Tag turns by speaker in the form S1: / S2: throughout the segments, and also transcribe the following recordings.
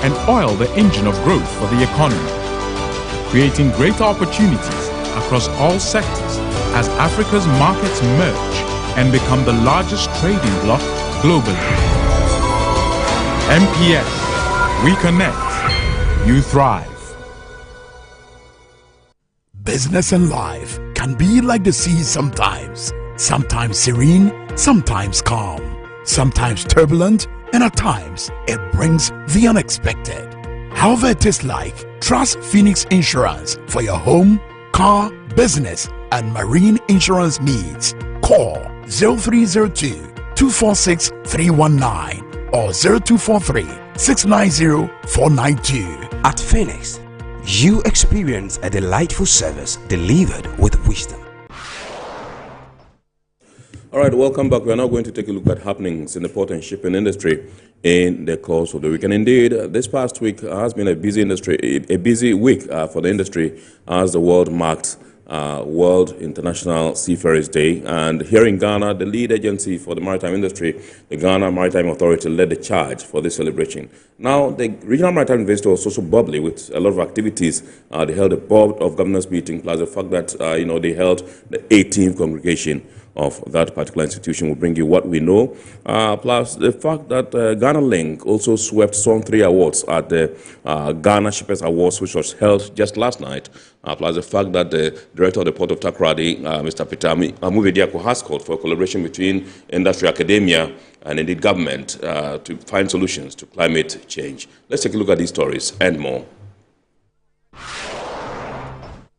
S1: and oil the engine of growth for the economy, creating greater opportunities across all sectors as Africa's markets merge and become the largest trading bloc globally. MPS, we connect, you thrive.
S2: Business and life can be like the sea sometimes. Sometimes serene, sometimes calm, sometimes turbulent, and at times it brings the unexpected. However it is like, trust Phoenix Insurance for your home, car, business, and marine insurance needs. Call 0302-246-319 or 0243-690-492.
S3: At Phoenix, you experience a delightful service delivered with wisdom.
S4: All right, welcome back. We are now going to take a look at happenings in the port and shipping industry in the course of the week. And indeed, this past week has been a busy week for the industry as the world marked World International Seafarers Day. And here in Ghana, the lead agency for the maritime industry, the Ghana Maritime Authority, led the charge for this celebration. Now, the Regional Maritime Investor was also bubbly with a lot of activities. They held a board of governors meeting, plus the fact that they held the 18th congregation of that particular institution. Will bring you what we know, plus the fact that Ghana Link also swept Song 3 Awards at the Ghana Shippers Awards, which was held just last night, plus the fact that the director of the Port of Takoradi, Mr. Peter Amuvediako, has called for a collaboration between industry, academia, and indeed government to find solutions to climate change. Let's take a look at these stories and more.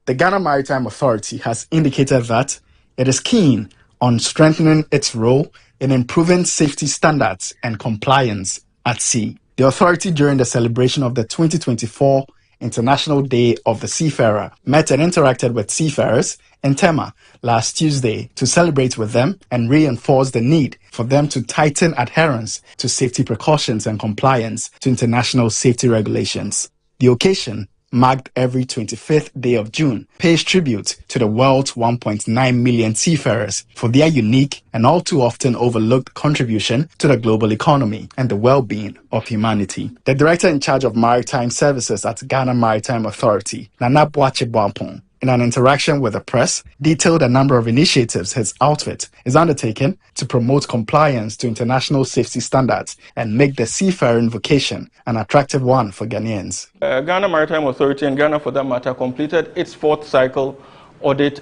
S5: The Ghana Maritime Authority has indicated that it is keen on strengthening its role in improving safety standards and compliance at sea. The authority, during the celebration of the 2024 International Day of the Seafarer, met and interacted with seafarers in Tema last Tuesday to celebrate with them and reinforce the need for them to tighten adherence to safety precautions and compliance to international safety regulations. The occasion, marked every 25th day of June, pays tribute to the world's 1.9 million seafarers for their unique and all too often overlooked contribution to the global economy and the well-being of humanity. The director in charge of maritime services at Ghana Maritime Authority, Nana Boache Boampong, in an interaction with the press, detailed a number of initiatives his outfit is undertaking to promote compliance to international safety standards and make the seafaring vocation an attractive one for Ghanaians.
S6: Ghana Maritime Authority, and Ghana for that matter, completed its fourth cycle audit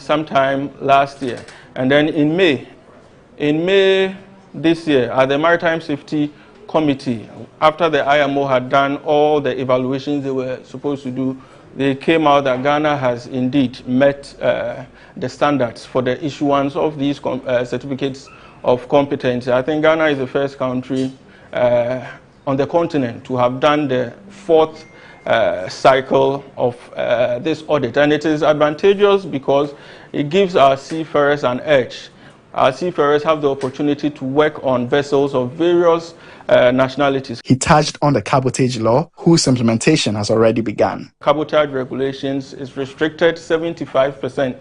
S6: sometime last year. And then in May this year, at the Maritime Safety Committee, after the IMO had done all the evaluations they were supposed to do, they came out that Ghana has indeed met the standards for the issuance of these certificates of competence. I think Ghana is the first country on the continent to have done the fourth cycle of this audit. And it is advantageous because it gives our seafarers an edge. Our seafarers have the opportunity to work on vessels of various nationalities.
S5: He touched on the cabotage law, whose implementation has already begun.
S6: Cabotage regulations is restricted 75%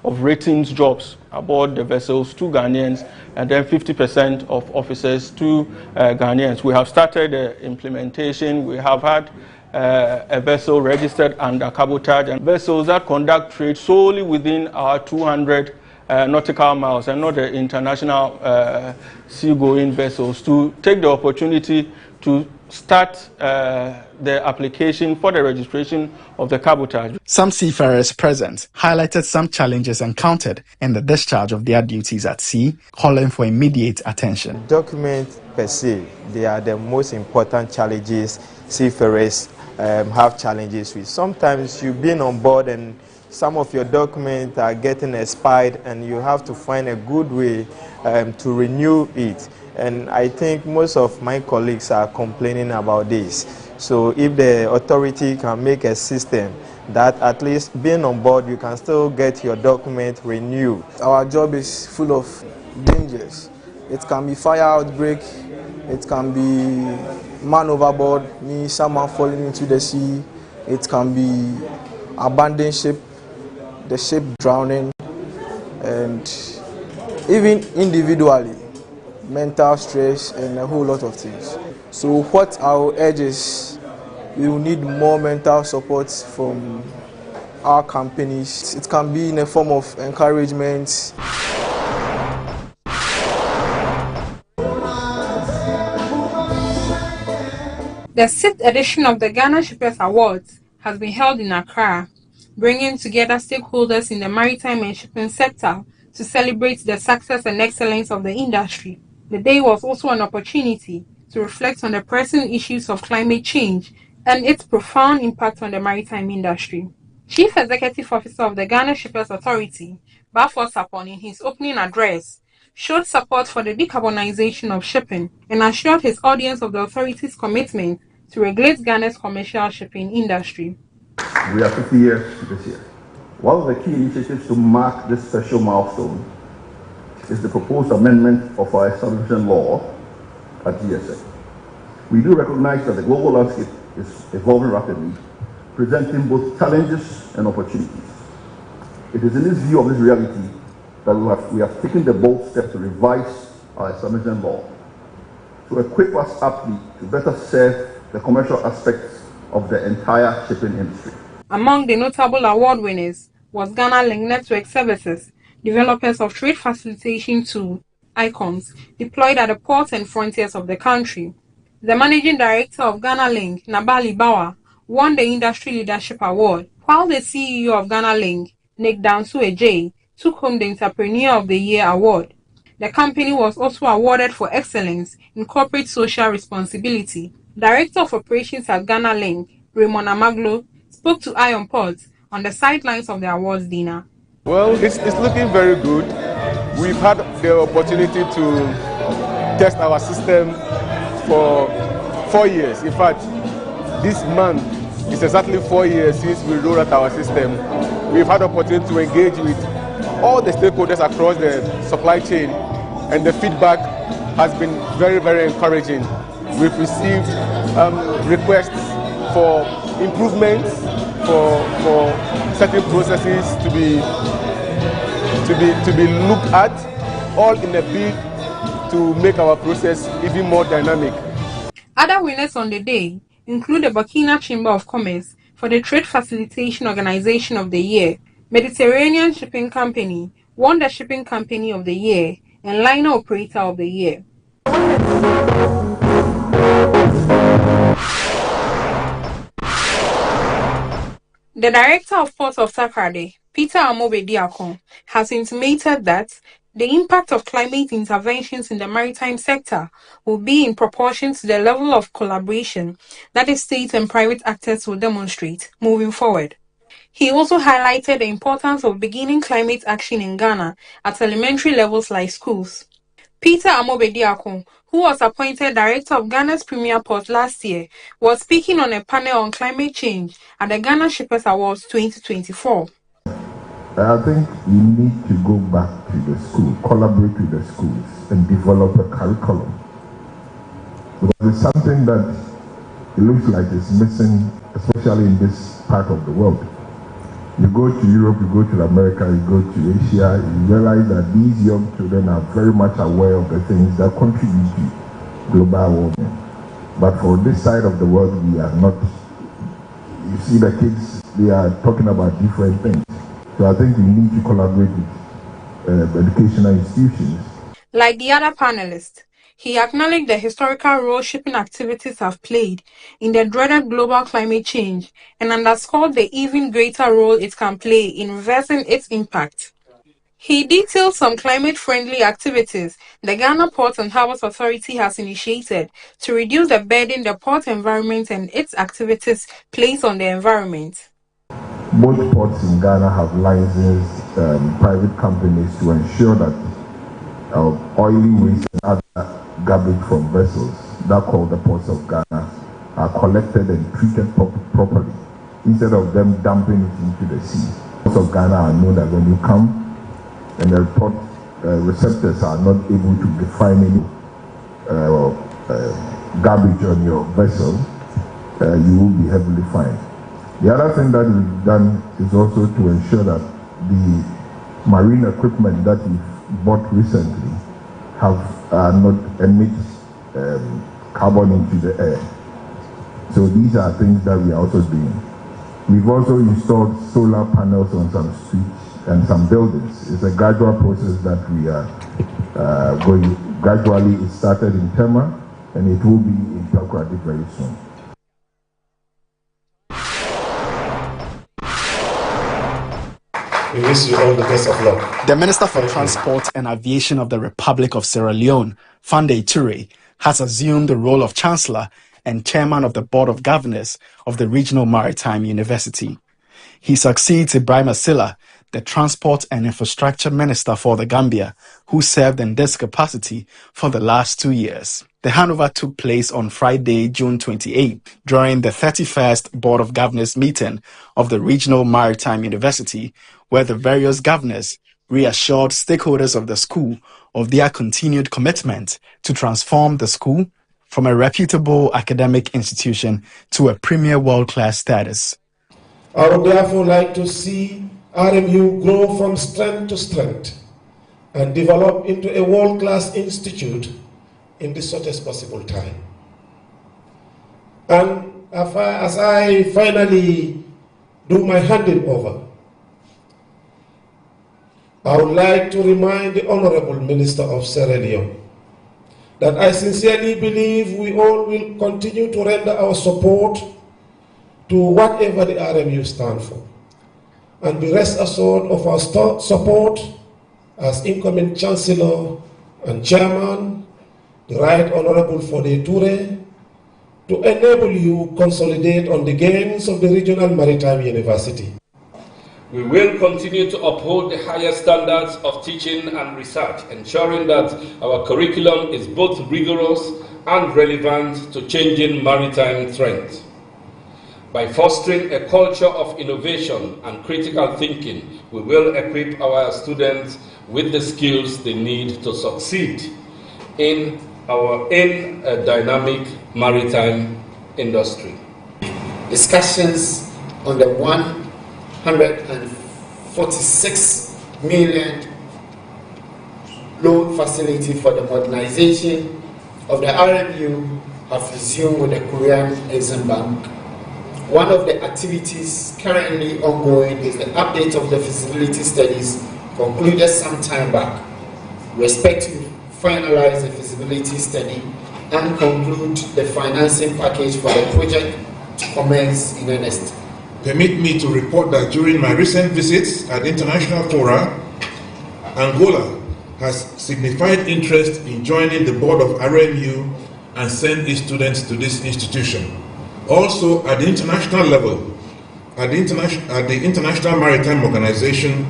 S6: of ratings jobs aboard the vessels to Ghanaians, and then 50% of officers to Ghanaians. We have started the implementation. We have had a vessel registered under cabotage, and vessels that conduct trade solely within our 200 nautical miles and not the international seagoing vessels, to take the opportunity to start the application for the registration of the cabotage.
S5: Some seafarers present highlighted some challenges encountered in the discharge of their duties at sea, calling for immediate attention.
S7: Documents per se, they are the most important challenges seafarers have challenges with. Sometimes you've been on board and some of your documents are getting expired and you have to find a good way to renew it. And I think most of my colleagues are complaining about this. So if the authority can make a system that at least being on board, you can still get your document renewed.
S8: Our job is full of dangers. It can be fire outbreak, it can be man overboard, means someone falling into the sea, it can be abandoned ship, the ship drowning, and even individually, mental stress and a whole lot of things. So what I will urge is we will need more mental support from our companies. It can be in a form of encouragement.
S9: The 6th edition of the Ghana Shippers Awards has been held in Accra, bringing together stakeholders in the maritime and shipping sector to celebrate the success and excellence of the industry. The day was also an opportunity to reflect on the pressing issues of climate change and its profound impact on the maritime industry. Chief Executive Officer of the Ghana Shippers Authority, Bafo Sapon, in his opening address, showed support for the decarbonization of shipping and assured his audience of the authority's commitment to regulate Ghana's commercial shipping industry.
S10: We are 50 years this year. One of the key initiatives to mark this special milestone is the proposed amendment of our establishment law at GSA. We do recognize that the global landscape is evolving rapidly, presenting both challenges and opportunities. It is in this view of this reality that we have taken the bold step to revise our establishment law to equip us aptly to better serve the commercial aspects of the entire shipping industry.
S9: Among the notable award winners was Ghana Link Network Services, developers of trade facilitation tool, ICONs, deployed at the ports and frontiers of the country. The managing director of Ghana Link, Nabali Bawa, won the Industry Leadership Award, while the CEO of Ghana Link, Nick Dansu-Ejay, took home the Entrepreneur of the Year award. The company was also awarded for excellence in corporate social responsibility. Director of Operations at Ghana Link, Raymond Amaglo, spoke to Iron Ports on the sidelines of the awards dinner.
S11: Well, it's looking very good. We've had the opportunity to test our system for 4 years. In fact, this month is exactly 4 years since we rolled out our system. We've had the opportunity to engage with all the stakeholders across the supply chain, and the feedback has been very, very encouraging. We've received requests for improvements, for certain processes to be looked at, all in a bid to make our process even more dynamic.
S9: Other winners on the day include the Burkina Chamber of Commerce for the Trade Facilitation Organization of the Year, Mediterranean Shipping Company won the Shipping Company of the Year, and Liner Operator of the Year. The Director of Port of Takoradi, Peter Amobe-Diakon, has intimated that the impact of climate interventions in the maritime sector will be in proportion to the level of collaboration that the state and private actors will demonstrate moving forward. He also highlighted the importance of beginning climate action in Ghana at elementary levels like schools. Peter Amobe-Diakon, who was appointed Director of Ghana's Premier Port last year, was speaking on a panel on climate change at the Ghana Shippers Awards 2024.
S10: I think we need to go back to the school, collaborate with the schools, and develop a curriculum. Because it's something that it looks like it's missing, especially in this part of the world. You go to Europe, you go to America, you go to Asia, you realize that these young children are very much aware of the things that contribute to global warming. But for this side of the world, we are not. You see the kids, they are talking about different things. So I think we need to collaborate with educational institutions.
S9: Like the other panelists, he acknowledged the historical role shipping activities have played in the dreaded global climate change and underscored the even greater role it can play in reversing its impact. He detailed some climate-friendly activities the Ghana Ports and Harbours Authority has initiated to reduce the burden the port environment and its activities place on the environment.
S10: Both ports in Ghana have licensed private companies to ensure that oily waste and other garbage from vessels that call the ports of Ghana are collected and treated properly instead of them dumping it into the sea. Ports of Ghana are known that when you come and the port receptors are not able to define any garbage on your vessel, you will be heavily fined. The other thing that we've done is also to ensure that the marine equipment that we've bought recently have not emit carbon into the air. So these are things that we are also doing. We've also installed solar panels on some streets and some buildings. It's a gradual process that we are going gradually. It started in Tema and it will be in Takoradi very soon.
S12: We wish you all the best of luck.
S5: The Minister for Transport and Aviation of the Republic of Sierra Leone, Fande Toure, has assumed the role of Chancellor and Chairman of the Board of Governors of the Regional Maritime University. He succeeds Ibrahim Asila, the Transport and Infrastructure Minister for the Gambia, who served in this capacity for the last 2 years. The handover took place on Friday, June 28, during the 31st Board of Governors meeting of the Regional Maritime University, where the various governors reassured stakeholders of the school of their continued commitment to transform the school from a reputable academic institution to a premier world-class status.
S12: I would therefore like to see RMU grow from strength to strength and develop into a world-class institute in the shortest possible time. And as I finally do my handing over, I would like to remind the Honorable Minister of Sierra Leone that I sincerely believe we all will continue to render our support to whatever the RMU stand for, and be rest assured of our support as incoming Chancellor and Chairman, the Right Honorable Fode Toure, to enable you consolidate on the gains of the Regional Maritime University.
S13: We will continue to uphold the highest standards of teaching and research, ensuring that our curriculum is both rigorous and relevant to changing maritime trends. By fostering a culture of innovation and critical thinking, we will equip our students with the skills they need to succeed in a dynamic maritime industry.
S14: Discussions on the 146 million loan facility for the modernization of the RMU have resumed with the Korean Exim Bank. One of the activities currently ongoing is the update of the feasibility studies concluded some time back. We expect to finalize the feasibility study and conclude the financing package for the project to commence in earnest.
S15: Permit me to report that during my recent visits at international fora, Angola has signified interest in joining the board of RMU and send its students to this institution. Also, at the international level, the International Maritime Organization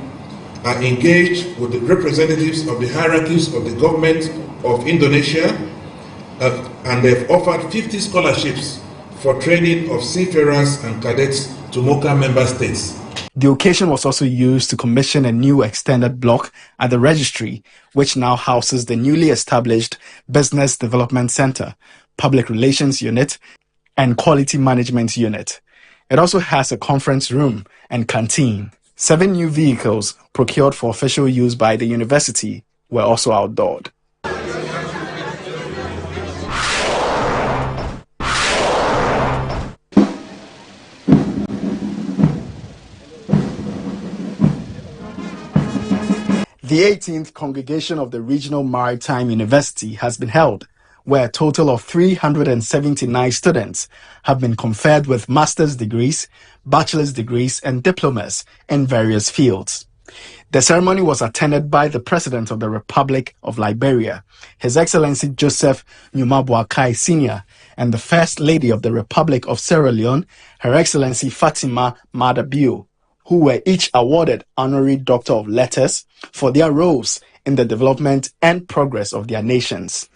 S15: are engaged with the representatives of the hierarchies of the government of Indonesia, and they've offered 50 scholarships for training of seafarers and cadets to MOCA member states.
S5: The occasion was also used to commission a new extended block at the registry, which now houses the newly established Business Development Center, Public Relations Unit, and Quality Management Unit. It also has a conference room and canteen. 7 new vehicles procured for official use by the university were also outdoored. The 18th Congregation of the Regional Maritime University has been held, where a total of 379 students have been conferred with master's degrees, bachelor's degrees, and diplomas in various fields. The ceremony was attended by the President of the Republic of Liberia, His Excellency Joseph Numa-Boakai Sr., and the First Lady of the Republic of Sierra Leone, Her Excellency Fatima Madabio, who were each awarded Honorary Doctor of Letters for their roles in the development and progress of their nations.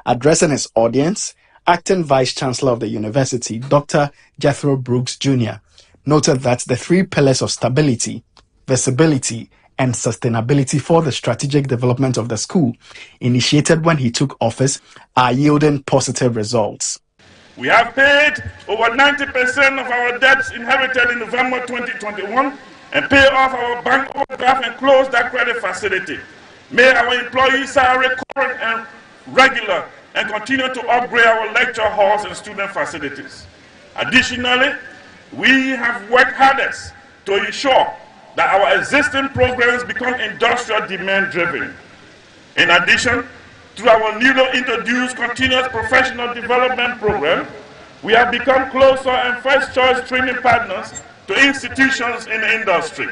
S5: Addressing his audience, Acting Vice-Chancellor of the University, Dr. Jethro Brooks Jr., noted that the 3 pillars of stability, visibility, and sustainability for the strategic development of the school, initiated when he took office, are yielding positive results.
S16: We have paid over 90% of our debts inherited in November 2021 and pay off our bank overdraft and close that credit facility. May our employees are recurrent and regular and continue to upgrade our lecture halls and student facilities. Additionally, we have worked hardest to ensure that our existing programs become industrial demand driven. In addition, through our newly introduced continuous professional development program, we have become closer and first choice training partners to institutions in the industry.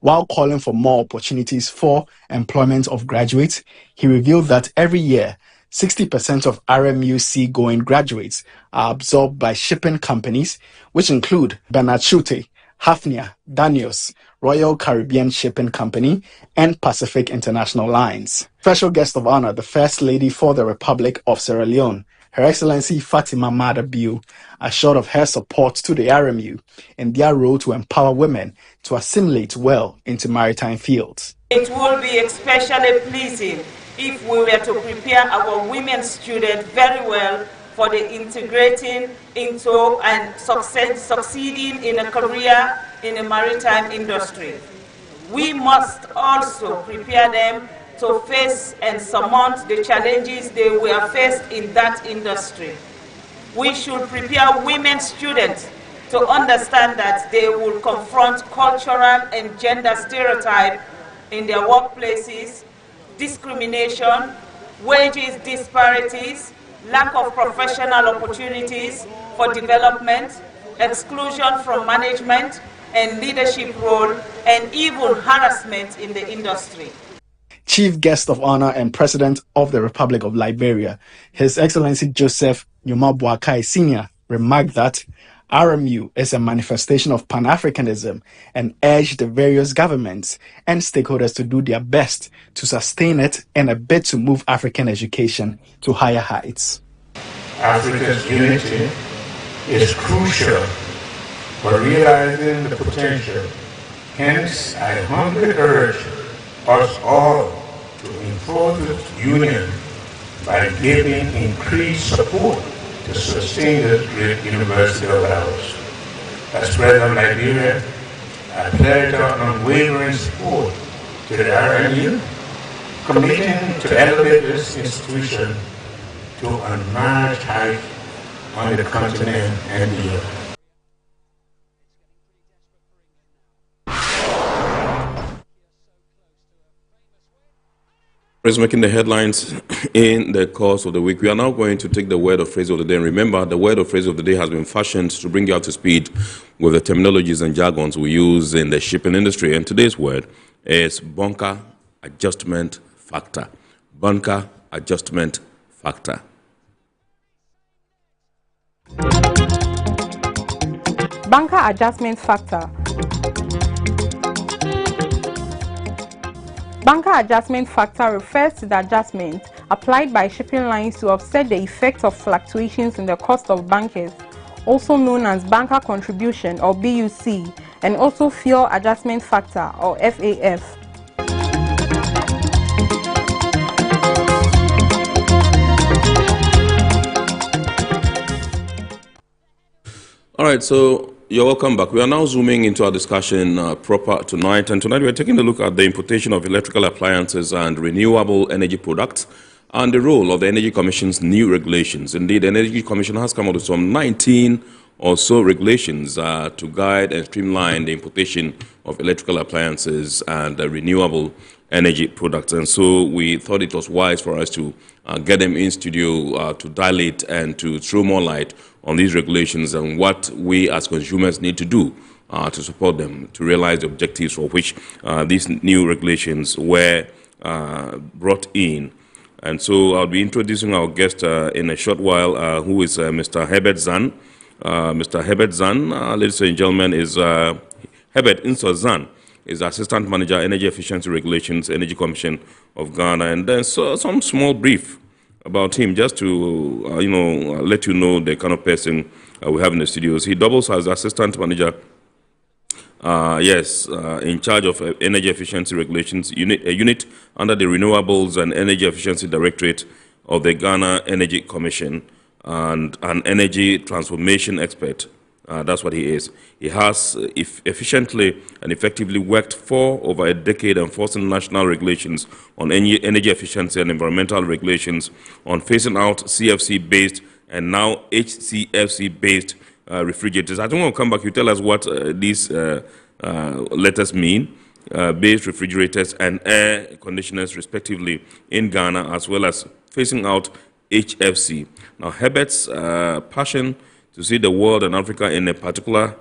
S5: While calling for more opportunities for employment of graduates, he revealed that every year, 60% of RMU seagoing graduates are absorbed by shipping companies, which include Bernard Schulte, Hafnia, Daniels, Royal Caribbean Shipping Company, and Pacific International Lines. Special guest of honor, the First Lady for the Republic of Sierra Leone, Her Excellency Fatima Mada Bio, assured of her support to the RMU in their role to empower women to assimilate well into maritime fields.
S17: It will be especially pleasing if we were to prepare our women students very well for the integrating into and succeeding in a career in the maritime industry. We must also prepare them to face and surmount the challenges they will face in that industry. We should prepare women students to understand that they will confront cultural and gender stereotypes in their workplaces, discrimination, wages disparities, lack of professional opportunities for development, exclusion from management and leadership role, and even harassment in the industry.
S5: Chief Guest of Honor and President of the Republic of Liberia, His Excellency Joseph Nyuma Boakai Sr., remarked that RMU is a manifestation of Pan-Africanism and urged the various governments and stakeholders to do their best to sustain it in a bid to move African education to higher heights.
S18: Africa's unity is crucial for realizing the potential. Hence, I humbly urge us all to enforce this union by giving increased support to sustain this great university of ours. As President of Liberia, I pledge our unwavering support to the RMU, committing to elevate this institution to unmatched height on the continent and beyond.
S4: Is making the headlines in the course of the week. We are now going to take the word of phrase of the day. And remember, the word of phrase of the day has been fashioned to bring you up to speed with the terminologies and jargons we use in the shipping industry. And today's word is bunker adjustment factor. Bunker adjustment factor.
S9: Bunker adjustment factor. Bunker adjustment factor refers to the adjustment applied by shipping lines to offset the effect of fluctuations in the cost of bunkers, also known as bunker contribution or BUC, and also fuel adjustment factor or FAF.
S4: All right, so you're welcome back. We are now zooming into our discussion proper tonight. And tonight we're taking a look at the importation of electrical appliances and renewable energy products and the role of the Energy Commission's new regulations. Indeed, the Energy Commission has come out with some 19 or so regulations to guide and streamline the importation of electrical appliances and renewable energy products. And so we thought it was wise for us to get them in studio to dilate and to throw more light on these regulations and what we as consumers need to do to support them, to realize the objectives for which these new regulations were brought in. And so I'll be introducing our guest in a short while, who is Mr. Herbert Zan. Mr. Herbert Zan, ladies and gentlemen, is Herbert Inso Zan, is Assistant Manager, Energy Efficiency Regulations, Energy Commission of Ghana. And then some small brief about him, just to let you know the kind of person we have in the studios. He doubles as Assistant Manager, in charge of Energy Efficiency Regulations, a unit under the Renewables and Energy Efficiency Directorate of the Ghana Energy Commission, and an energy transformation expert That's what he is. He has efficiently and effectively worked for over a decade enforcing national regulations on energy efficiency and environmental regulations, on phasing out CFC-based and now HCFC-based refrigerators. I don't want to come back. You tell us what these letters mean. Based refrigerators and air conditioners, respectively, in Ghana, as well as phasing out HFC. Now, Herbert's passion to see the world and Africa in particular,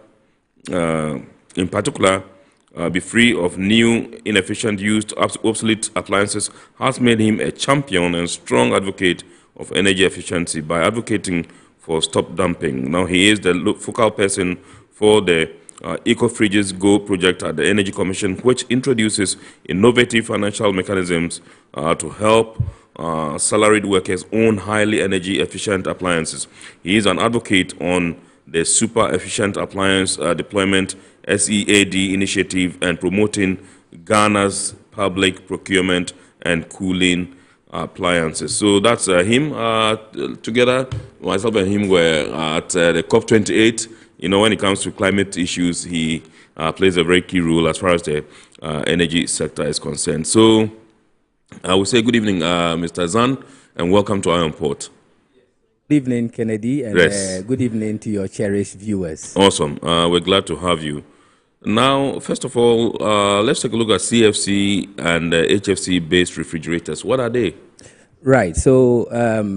S4: be free of new, inefficient, used, obsolete appliances has made him a champion and strong advocate of energy efficiency by advocating for stop dumping. Now, he is the focal person for the EcoFridges Go project at the Energy Commission, which introduces innovative financial mechanisms to help salaried workers own highly energy efficient appliances. He is an advocate on the Super Efficient Appliance Deployment SEAD initiative and promoting Ghana's public procurement and cooling appliances. So that's him. Together, myself and him were at the COP28. You know, when it comes to climate issues, he plays a very key role as far as the energy sector is concerned. So I will say good evening, Mr. Zan, and welcome to Iron Port.
S19: Good evening, Kennedy, and
S4: yes.
S19: Good evening to your cherished viewers.
S4: Awesome. We're glad to have you. Now, first of all, let's take a look at CFC and HFC-based refrigerators. What are they?
S19: Right. So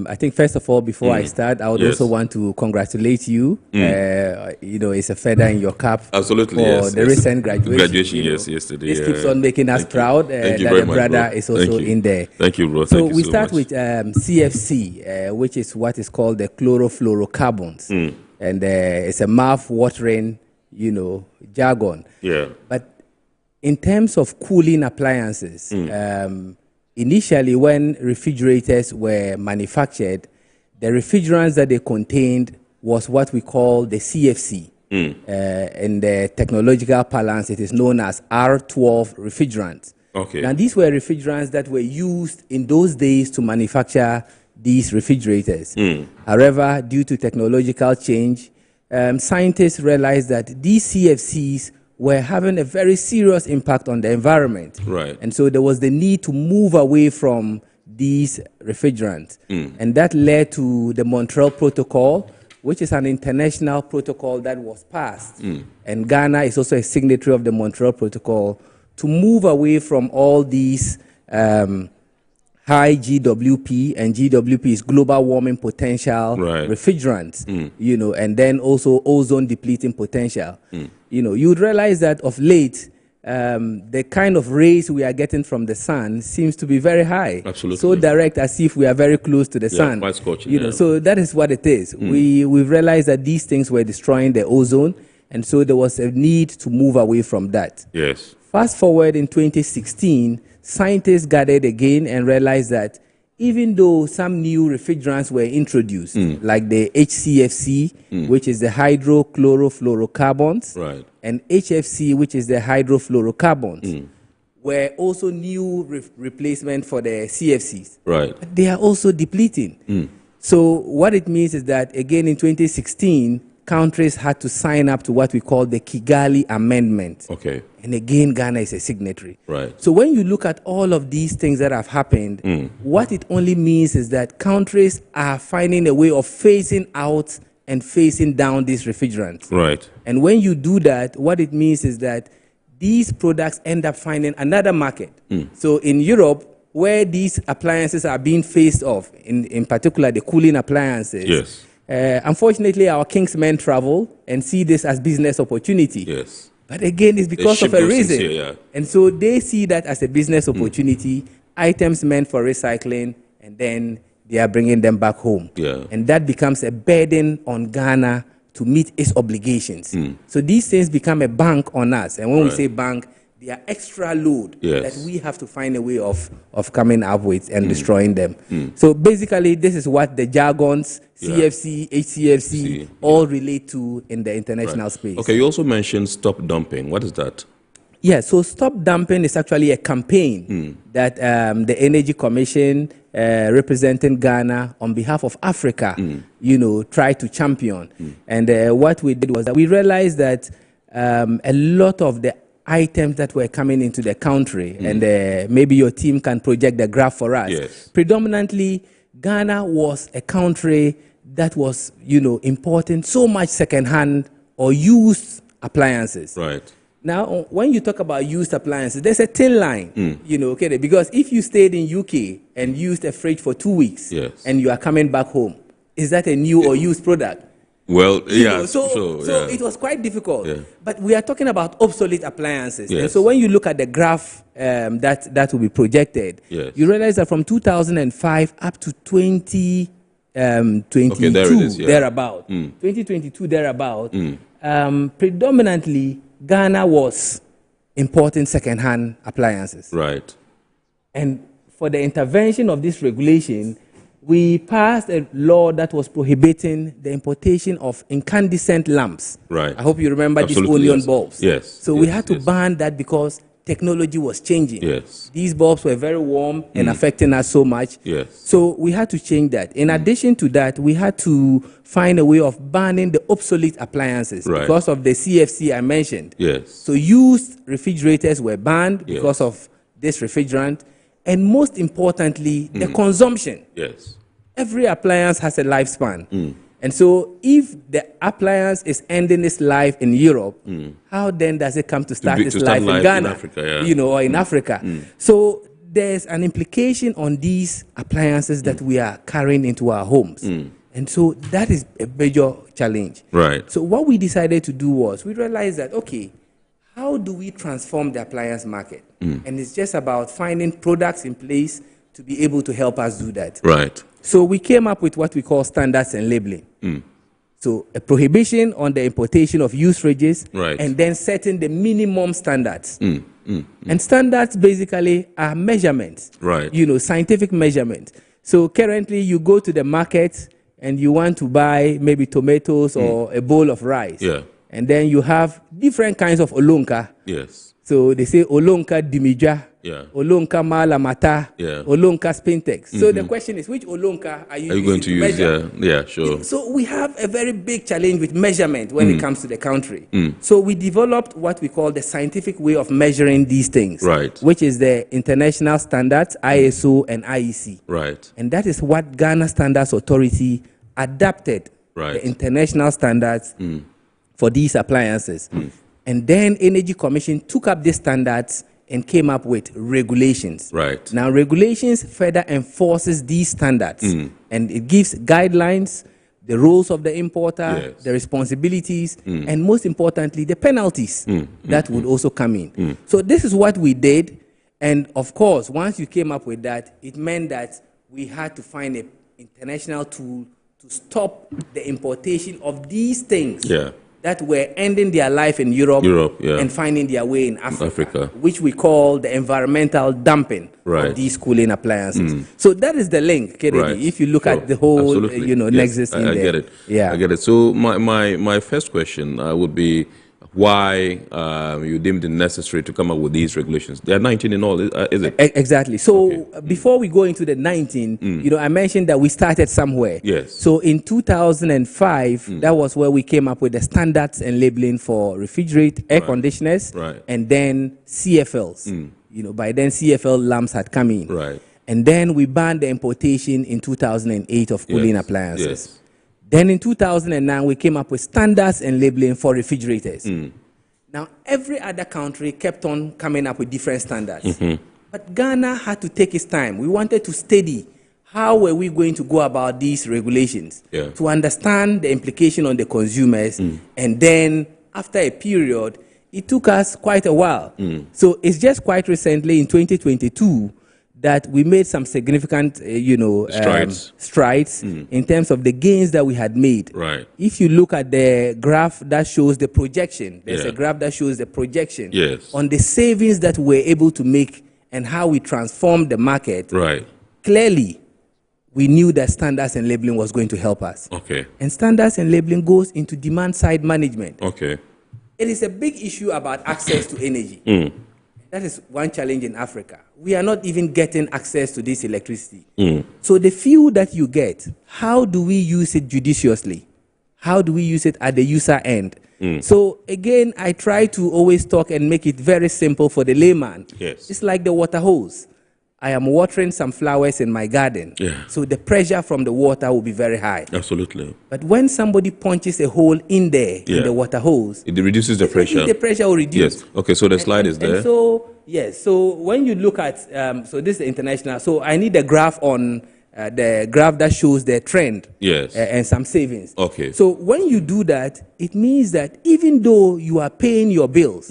S19: I think first of all, before I start, I would also want to congratulate you. You know, it's a feather in your cap.
S4: Absolutely,
S19: for the recent graduation.
S4: Yesterday.
S19: This keeps on making us proud that the brother is also in there.
S4: Thank you, bro.
S19: So we start with CFC, which is what is called the chlorofluorocarbons, and it's a mouth-watering, you know, jargon.
S4: Yeah.
S19: But in terms of cooling appliances. Initially, when refrigerators were manufactured, the refrigerants that they contained was what we call the CFC. In the technological parlance, it is known as R12 refrigerants.
S4: Okay.
S19: Now, these were refrigerants that were used in those days to manufacture these refrigerators. However, due to technological change, scientists realized that these CFCs were having a very serious impact on the environment.
S4: Right.
S19: And so there was the need to move away from these refrigerants. And that led to the Montreal Protocol, which is an international protocol that was passed. And Ghana is also a signatory of the Montreal Protocol to move away from all these high GWP, and GWP is global warming potential refrigerants, you know, and then also ozone depleting potential. You know, you would realize that of late, the kind of rays we are getting from the sun seems to be very high.
S4: Absolutely.
S19: So direct, as if we are very close to the sun.
S4: Quite scorching,
S19: you know, so that is what it is. We've realized that these things were destroying the ozone, and so there was a need to move away from that.
S4: Yes.
S19: Fast forward in 2016, scientists gathered again and realized that even though some new refrigerants were introduced, like the HCFC, which is the hydrochlorofluorocarbons, and HFC, which is the hydrofluorocarbons, were also new replacement for the CFCs.
S4: Right.
S19: But they are also depleting. So what it means is that, again, in 2016, countries had to sign up to what we call the Kigali Amendment.
S4: Okay.
S19: And again, Ghana is a signatory.
S4: Right.
S19: So when you look at all of these things that have happened, what it only means is that countries are finding a way of phasing out and phasing down these refrigerants.
S4: Right.
S19: And when you do that, what it means is that these products end up finding another market. So in Europe, where these appliances are being phased off, in particular the cooling appliances,
S4: yes.
S19: Unfortunately, our Kingsmen travel and see this as business opportunity.
S4: Yes.
S19: But again, it's because of a reason. Here, And so they see that as a business opportunity, items meant for recycling, and then they are bringing them back home.
S4: Yeah.
S19: And that becomes a burden on Ghana to meet its obligations. So these things become a bank on us. And when we say bank, they are extra load that we have to find a way of coming up with and destroying them. So basically, this is what the jargons, CFC, HCFC, all relate to in the international space.
S4: Okay, you also mentioned stop dumping. What is that?
S19: Yeah, so Stop Dumping is actually a campaign that the Energy Commission representing Ghana on behalf of Africa, tried to champion. And what we did was that we realized that a lot of the items that were coming into the country, and maybe your team can project the graph for us.
S4: Yes.
S19: Predominantly, Ghana was a country that was, importing so much second-hand or used appliances.
S4: Right.
S19: Now, when you talk about used appliances, there's a thin line, okay, because if you stayed in UK and used a fridge for 2 weeks, and you are coming back home, is that a new or used product?
S4: Well, yeah.
S19: So
S4: yeah.
S19: it was quite difficult.
S4: Yeah.
S19: But we are talking about obsolete appliances.
S4: Yes.
S19: And so when you look at the graph that will be projected, you realize that from 2005 up to 2022,
S4: okay, there it is,
S19: thereabout, 2022, thereabout, predominantly Ghana was importing second-hand appliances.
S4: Right.
S19: And for the intervention of this regulation, we passed a law that was prohibiting the importation of incandescent lamps.
S4: Right.
S19: I hope you remember
S4: Absolutely,
S19: these onion
S4: yes.
S19: bulbs.
S4: Yes.
S19: So we had to ban that because technology was changing.
S4: Yes.
S19: These bulbs were very warm and affecting us so much.
S4: Yes.
S19: So we had to change that. In addition to that, we had to find a way of banning the obsolete appliances because of the CFC I mentioned.
S4: Yes.
S19: So used refrigerators were banned because of this refrigerant. And most importantly, the consumption.
S4: Yes.
S19: Every appliance has a lifespan. And so if the appliance is ending its life in Europe, how then does it come to start its life in Ghana?
S4: In Africa,
S19: or in Africa. So there's an implication on these appliances that we are carrying into our homes. And so that is a major challenge.
S4: Right.
S19: So what we decided to do was we realized that, okay, how do we transform the appliance market? And it's just about finding products in place to be able to help us do that.
S4: Right.
S19: So we came up with what we call standards and labeling. So a prohibition on the importation of used fridges, and then setting the minimum standards. And standards basically are measurements, scientific measurements. So currently you go to the market and you want to buy maybe tomatoes or a bowl of rice.
S4: Yeah.
S19: And then you have different kinds of olonka.
S4: Yes.
S19: So they say olonka dimija, olonka malamata, olonka spintex. So the question is, which olonka are you
S4: going to use?
S19: measure?
S4: Yeah, sure.
S19: So we have a very big challenge with measurement when it comes to the country. So we developed what we call the scientific way of measuring these things, which is the international standards, ISO and IEC.
S4: Right.
S19: And that is what Ghana Standards Authority adapted, the international standards for these appliances. And then Energy Commission took up these standards and came up with regulations.
S4: Right.
S19: Now, regulations further enforces these standards, and it gives guidelines, the roles of the importer, the responsibilities, and most importantly, the penalties that would also come in. So this is what we did. And of course, once you came up with that, it meant that we had to find an international tool to stop the importation of these things that were ending their life in Europe and finding their way in Africa, which we call the environmental dumping of these cooling appliances. So that is the link, Kennedy, if you look at the whole nexus in there.
S4: I get it.
S19: Yeah.
S4: I get it. So my first question would be why you deemed it necessary to come up with these regulations. There are 19 in all, is it?
S19: Exactly. So before we go into the 19, I mentioned that we started somewhere.
S4: Yes.
S19: So in 2005, that was where we came up with the standards and labeling for refrigerate, air conditioners, and then CFLs. By then CFL lamps had come in.
S4: Right.
S19: And then we banned the importation in 2008 of cooling appliances. Then in 2009, we came up with standards and labeling for refrigerators. Now, every other country kept on coming up with different standards. But Ghana had to take its time. We wanted to study how were we going to go about these regulations to understand the implication on the consumers. And then after a period, it took us quite a while. So it's just quite recently in 2022 that we made some significant, strides in terms of the gains that we had made.
S4: Right.
S19: If you look at the graph that shows the projection, there's a graph that shows the projection on the savings that we're able to make and how we transformed the market.
S4: Right.
S19: Clearly, we knew that standards and labeling was going to help us.
S4: Okay.
S19: And standards and labeling goes into demand-side management.
S4: Okay.
S19: it is a big issue about access to energy. That is one challenge in Africa. We are not even getting access to this electricity. So the few that you get, how do we use it judiciously? How do we use it at the user end? So again, I try to always talk and make it very simple for the layman.
S4: Yes.
S19: It's like the water hose. I am watering some flowers in my garden. So the pressure from the water will be very high.
S4: Absolutely.
S19: But when somebody punches a hole in there in the water hose,
S4: it reduces the pressure.
S19: The pressure will reduce.
S4: Yes. Okay, so the slide is there.
S19: And so, yes, so when you look at, so this is the international, so I need a graph on the graph that shows the trend.
S4: Yes.
S19: And some savings.
S4: Okay.
S19: So when you do that, it means that even though you are paying your bills,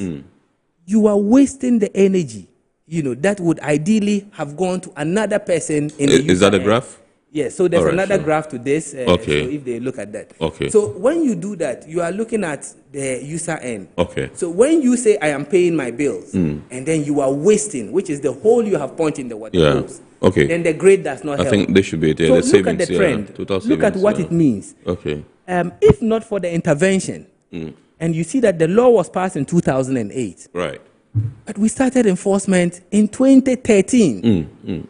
S19: you are wasting the energy, that would ideally have gone to another person in the
S4: Is that a graph?
S19: Yes, so there's
S4: All right,
S19: another
S4: sure.
S19: graph to this.
S4: Okay.
S19: So if they look at that.
S4: Okay.
S19: So when you do that, you are looking at the user end.
S4: Okay.
S19: So when you say, I am paying my bills, and then you are wasting, which is the hole you have punched in the water hose,
S4: okay.
S19: then the grade does not help.
S4: I think they should be there.
S19: So
S4: The
S19: look
S4: savings,
S19: at the trend.
S4: total
S19: Look at
S4: savings,
S19: what it means.
S4: Okay.
S19: If not for the intervention, and you see that the law was passed in 2008.
S4: Right.
S19: But we started enforcement in 2013.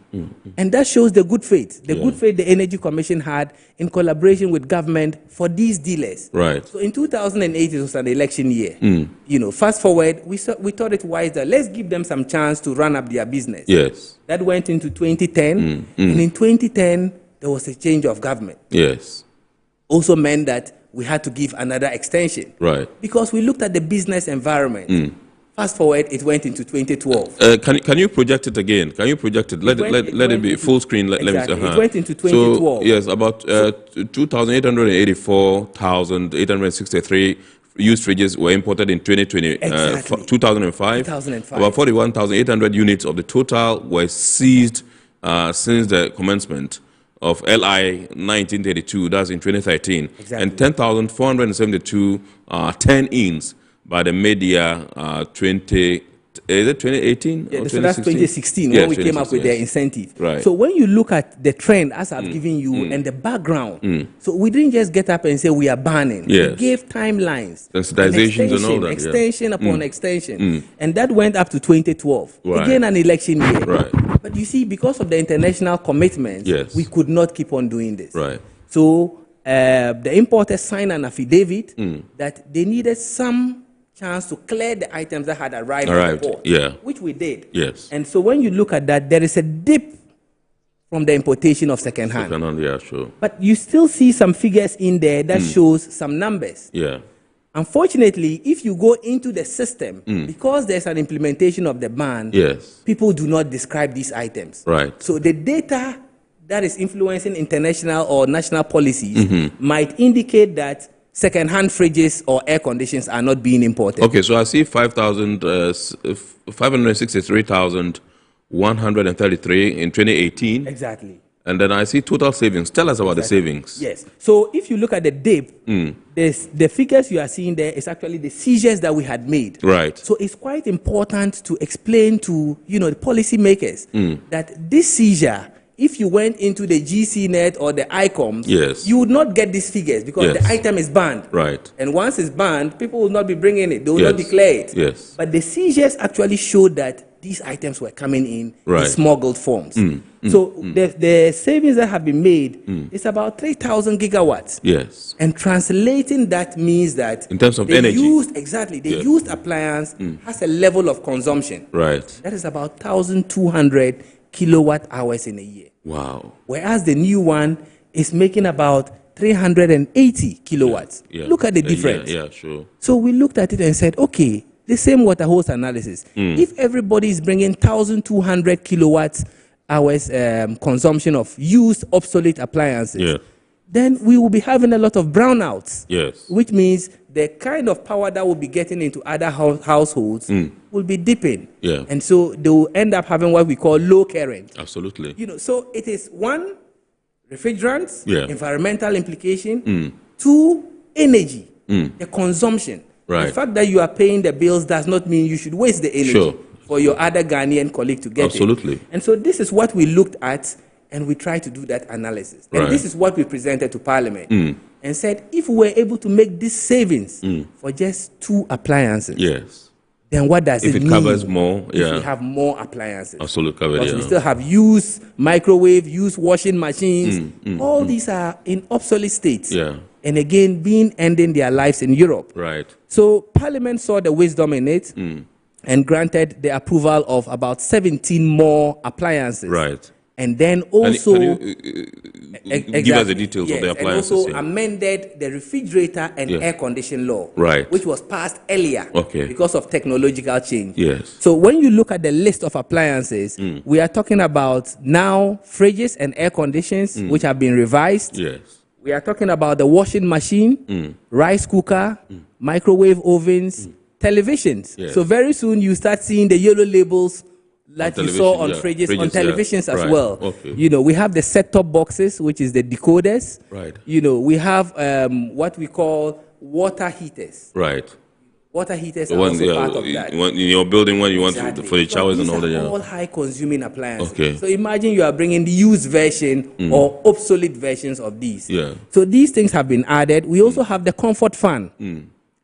S19: And that shows the good faith. The good faith the Energy Commission had in collaboration with government for these dealers.
S4: Right.
S19: So in 2008, it was an election year. Fast forward, we thought it wise that let's give them some chance to run up their business.
S4: Yes.
S19: That went into 2010. And in 2010, there was a change of government.
S4: Yes.
S19: Also meant that we had to give another extension.
S4: Right.
S19: Because we looked at the business environment. Fast forward, it went into 2012.
S4: Can you project it again? Can you project it? Let it be full screen.
S19: Exactly. It went into 2012.
S4: So, yes, about 2,884,863 used fridges were imported in 2020, 2005. About 41,800 units of the total were seized since the commencement of LI 1932, that's in 2013.
S19: Exactly.
S4: And 10,472 10-ins by the media 2018?
S19: Yeah,
S4: or
S19: so that's 2016
S4: Yeah,
S19: when we came up with their incentive.
S4: Right.
S19: So when you look at the trend, as I've given you, and the background, so we didn't just get up and say we are banning.
S4: Yes.
S19: We gave timelines.
S4: Sensitizations and all that.
S19: Extension upon extension. And that went up to 2012.
S4: Right.
S19: Again, an election year.
S4: Right.
S19: But you see, because of the international commitments, we could not keep on doing this.
S4: Right.
S19: So the importers signed an affidavit that they needed some chance to clear the items that had arrived at the port, which we did.
S4: Yes.
S19: And so when you look at that, there is a dip from the importation of second-hand.
S4: Second-hand, yeah, sure.
S19: But you still see some figures in there that shows some numbers.
S4: Yeah.
S19: Unfortunately, if you go into the system, because there's an implementation of the ban, people do not describe these items.
S4: Right.
S19: So the data that is influencing international or national policies might indicate that second-hand fridges or air conditions are not being imported.
S4: Okay, so I see 563,133 in 2018.
S19: Exactly.
S4: And then I see total savings. Tell us about the savings.
S19: Yes. So if you look at the dip, the figures you are seeing there is actually the seizures that we had made.
S4: Right.
S19: So it's quite important to explain to the policymakers that this seizure, if you went into the GCNet or the ICOMs, you would not get these figures because the item is banned.
S4: Right.
S19: And once it's banned, people will not be bringing it. They will not declare it.
S4: Yes.
S19: But the seizures actually showed that these items were coming in smuggled forms. So the savings that have been made is about 3,000 gigawatts.
S4: Yes.
S19: And translating that means that
S4: in terms of
S19: the
S4: energy,
S19: used appliance has a level of consumption.
S4: Right.
S19: That is about 1,200 kilowatt hours in a year.
S4: Wow.
S19: Whereas the new one is making about 380 kilowatts. Look at the difference.
S4: Yeah, sure.
S19: So we looked at it and said, okay, the same water hose analysis. If everybody is bringing 1,200 kilowatts hours consumption of used obsolete appliances, then we will be having a lot of brownouts.
S4: Yes.
S19: Which means the kind of power that will be getting into other households will be dipping.
S4: Yeah.
S19: And so they will end up having what we call low current.
S4: Absolutely.
S19: So it is one, refrigerants,
S4: Yeah.
S19: environmental implication, two, energy, the consumption.
S4: Right.
S19: The fact that you are paying the bills does not mean you should waste the energy for your other Ghanaian colleague to get
S4: Absolutely.
S19: it. And so this is what we looked at, and we tried to do that analysis. And
S4: Right.
S19: this is what we presented to Parliament. and said, if we were able to make these savings for just 2 appliances,
S4: yes,
S19: then what does
S4: if
S19: it
S4: it
S19: mean?
S4: covers more,
S19: if we have more appliances.
S4: absolutely covered.
S19: Because
S4: Yeah.
S19: we still have used microwave, used washing machines. All these are in obsolete states.
S4: Yeah.
S19: And again, ending their lives in Europe.
S4: Right.
S19: So Parliament saw the wisdom in it and granted the approval of about 17 more appliances.
S4: Right.
S19: And then also
S4: Can you, give us the details of the appliances.
S19: And also
S4: yeah.
S19: amended the refrigerator and air condition law,
S4: Right.
S19: which was passed earlier
S4: Okay.
S19: because of technological change.
S4: Yes.
S19: So when you look at the list of appliances, we are talking about now fridges and air conditions, which have been revised.
S4: Yes.
S19: We are talking about the washing machine, rice cooker, microwave ovens, televisions.
S4: Yes.
S19: So very soon you start seeing the yellow labels that you saw on
S4: television,
S19: fridges, on televisions as
S4: Right.
S19: well.
S4: Okay.
S19: You know, we have the set-top boxes, which is the decoders.
S4: Right.
S19: You know, we have what we call water heaters.
S4: Right.
S19: Water heaters
S4: The
S19: are
S4: one,
S19: also part of that.
S4: in your building when you want
S19: Exactly.
S4: for the showers and all that.
S19: These are
S4: Yeah.
S19: all high-consuming appliances.
S4: Okay.
S19: So imagine you are bringing the used version or obsolete versions of these.
S4: Yeah.
S19: So these things have been added. We also have the comfort fan.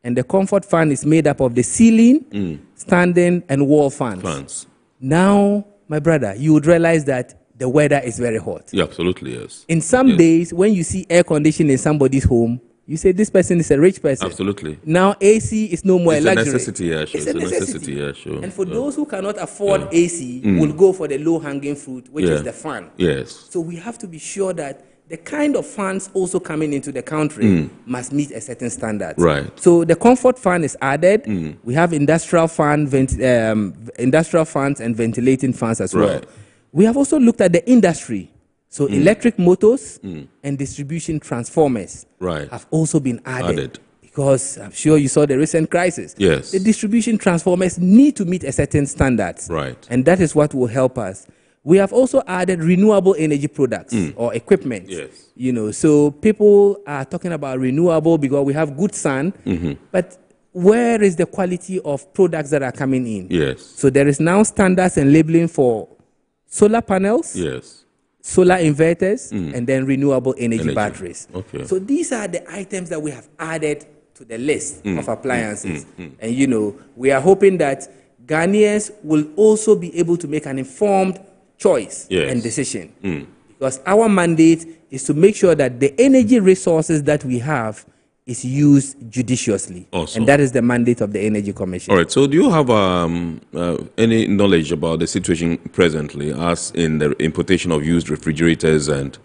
S19: And the comfort fan is made up of the ceiling, standing, and wall fans. Now, my brother, you would realize that the weather is very hot.
S4: Yeah, absolutely, yes.
S19: In some days, when you see air conditioning in somebody's home, you say this person is a rich person.
S4: Absolutely.
S19: Now, AC is no more
S4: It's
S19: a
S4: a
S19: luxury.
S4: necessity, yeah, sure.
S19: It's a necessity.
S4: Yeah, sure.
S19: And for those who cannot afford AC, will go for the low-hanging fruit, which is the fan.
S4: Yes.
S19: So we have to be sure that the kind of fans also coming into the country must meet a certain standard.
S4: Right.
S19: So the comfort fan is added. We have industrial fans and ventilating fans as well.
S4: Right.
S19: We have also looked at the industry. So electric motors and distribution transformers have also been added. Because I'm sure you saw the recent crisis.
S4: Yes.
S19: The distribution transformers need to meet a certain standard.
S4: Right.
S19: And that is what will help us. We have also added renewable energy products or equipment.
S4: Yes.
S19: You know, so people are talking about renewable because we have good sun, but where is the quality of products that are coming in?
S4: Yes.
S19: So there is now standards and labeling for solar panels,
S4: Yes.
S19: solar inverters, and then renewable energy batteries.
S4: Okay.
S19: So these are the items that we have added to the list of appliances. And, you know, we are hoping that Ghanaians will also be able to make an informed choice and decision. Because our mandate is to make sure that the energy resources that we have is used judiciously.
S4: Awesome.
S19: And that is the mandate of the Energy Commission.
S4: All right. So, do you have any knowledge about the situation presently, as in the importation of used refrigerators and,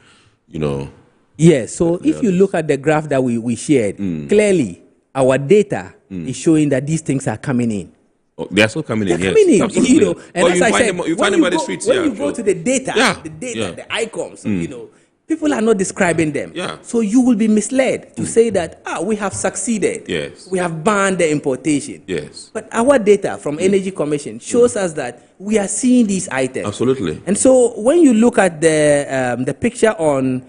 S4: you know?
S19: Yes. So, if you look at the graph that we shared, clearly our data is showing that these things are coming in.
S4: Oh, they are still coming in.
S19: They're coming in,
S4: Absolutely.
S19: you know. And as I said,
S4: you find them by the streets.
S19: When you go to the data, the icons, you know, people are not describing them. So you will be misled to say that, we have succeeded.
S4: Yes.
S19: We have banned the importation.
S4: Yes.
S19: But our data from Energy Commission shows us that we are seeing these items.
S4: Absolutely.
S19: And so when you look at the picture on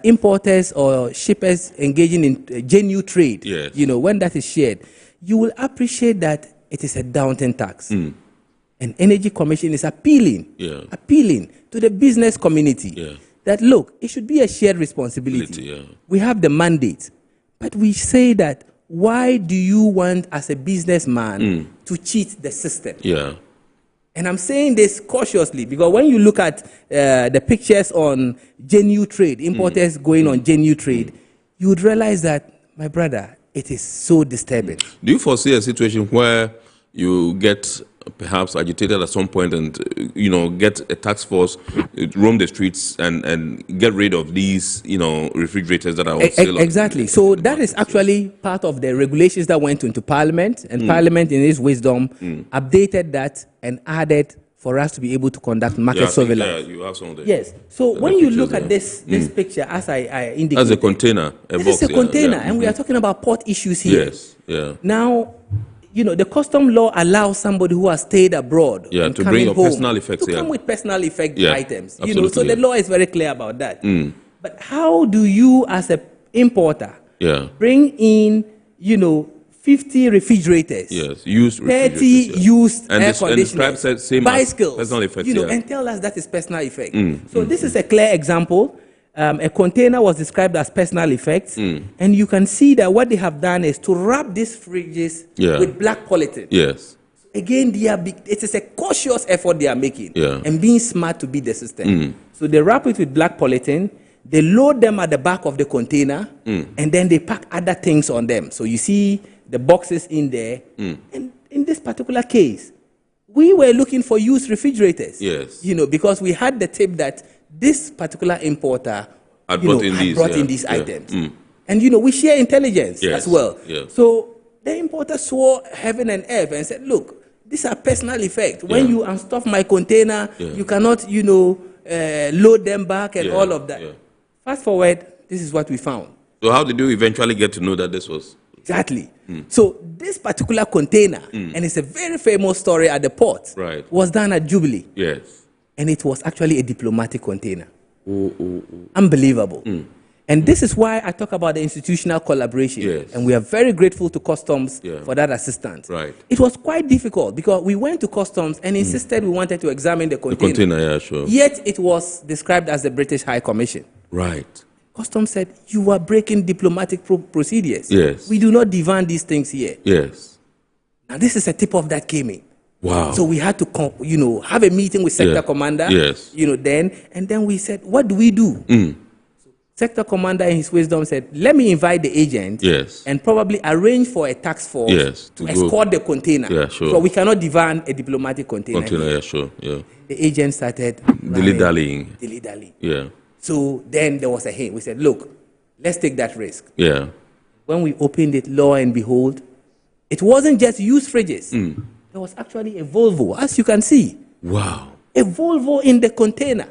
S19: importers or shippers engaging in genuine trade, you know, when that is shared, you will appreciate that it is a daunting tax. And Energy Commission is appealing to the business community that, look, it should be a shared responsibility. We have the mandate, but we say that, why do you want, as a businessman, to cheat the system? And I'm saying this cautiously because when you look at the pictures on genuine trade, importers going on genuine trade, you would realize that, my brother, it is so disturbing.
S4: Do you foresee a situation where you get perhaps agitated at some point and, you know, get a task force, roam the streets and get rid of these, you know, refrigerators that are on sale?
S19: Exactly. So that is actually part of the regulations that went into Parliament, and Parliament, in its wisdom, updated that and added for us to be able to conduct market surveillance.
S4: You have some of the,
S19: yes. So when you look at this picture, as I indicated,
S4: as a container,
S19: this is a container, and we are talking about port issues here.
S4: Yes.
S19: Now, you know, the custom law allows somebody who has stayed abroad and
S4: to
S19: coming
S4: bring your
S19: home
S4: personal effects,
S19: to come with personal effect items.
S4: Absolutely.
S19: You know, so the law is very clear about that. But how do you, as an importer, bring in, you know, 50 refrigerators,
S4: used
S19: 30 used air conditioners,
S4: and
S19: bicycles,
S4: personal effects,
S19: you know, and tell us that is personal effect. So this is a clear example. a container was described as personal effects, and you can see that what they have done is to wrap these fridges with black polythene.
S4: Yes.
S19: Again, it is a cautious effort they are making, and being smart to beat the system. So they wrap it with black polythene, they load them at the back of the container, and then they pack other things on them. So you see the boxes in there. And in this particular case, we were looking for used refrigerators.
S4: Yes.
S19: You know, because we had the tip that this particular importer
S4: had brought in these
S19: items. And, you know, we share intelligence as well. So the importer swore heaven and earth and said, look, these are personal effects. When you unstuff my container, you cannot, you know, load them back and all of that. Fast forward, this is what we found.
S4: So how did you eventually get to know that this was?
S19: Exactly. So this particular container, and it's a very famous story at the port, was done at Jubilee.
S4: Yes.
S19: And it was actually a diplomatic container. Unbelievable. And this is why I talk about the institutional collaboration. And we are very grateful to Customs for that assistance. It was quite difficult because we went to Customs and insisted we wanted to examine the container.
S4: The container, yeah, sure.
S19: Yet it was described as the British High Commission.
S4: Right.
S19: Customs said, you are breaking diplomatic procedures.
S4: Yes.
S19: We do not divan these things here.
S4: Yes.
S19: Now this is a tip off that came in.
S4: Wow.
S19: So we had to, you know, have a meeting with Sector Commander.
S4: Yes.
S19: You know, and then we said, what do we do? So Sector Commander in his wisdom said, let me invite the agent. And probably arrange for a task force to escort the container.
S4: Yeah, sure.
S19: So we cannot divan a diplomatic container.
S4: Yeah, sure. Yeah.
S19: The agent started
S4: dilly-dallying.
S19: Yeah. So then there was a hint. We said, look, let's take that risk.
S4: Yeah.
S19: When we opened it, lo and behold, it wasn't just used fridges. There was actually a Volvo, as you can see.
S4: Wow.
S19: A Volvo in the container.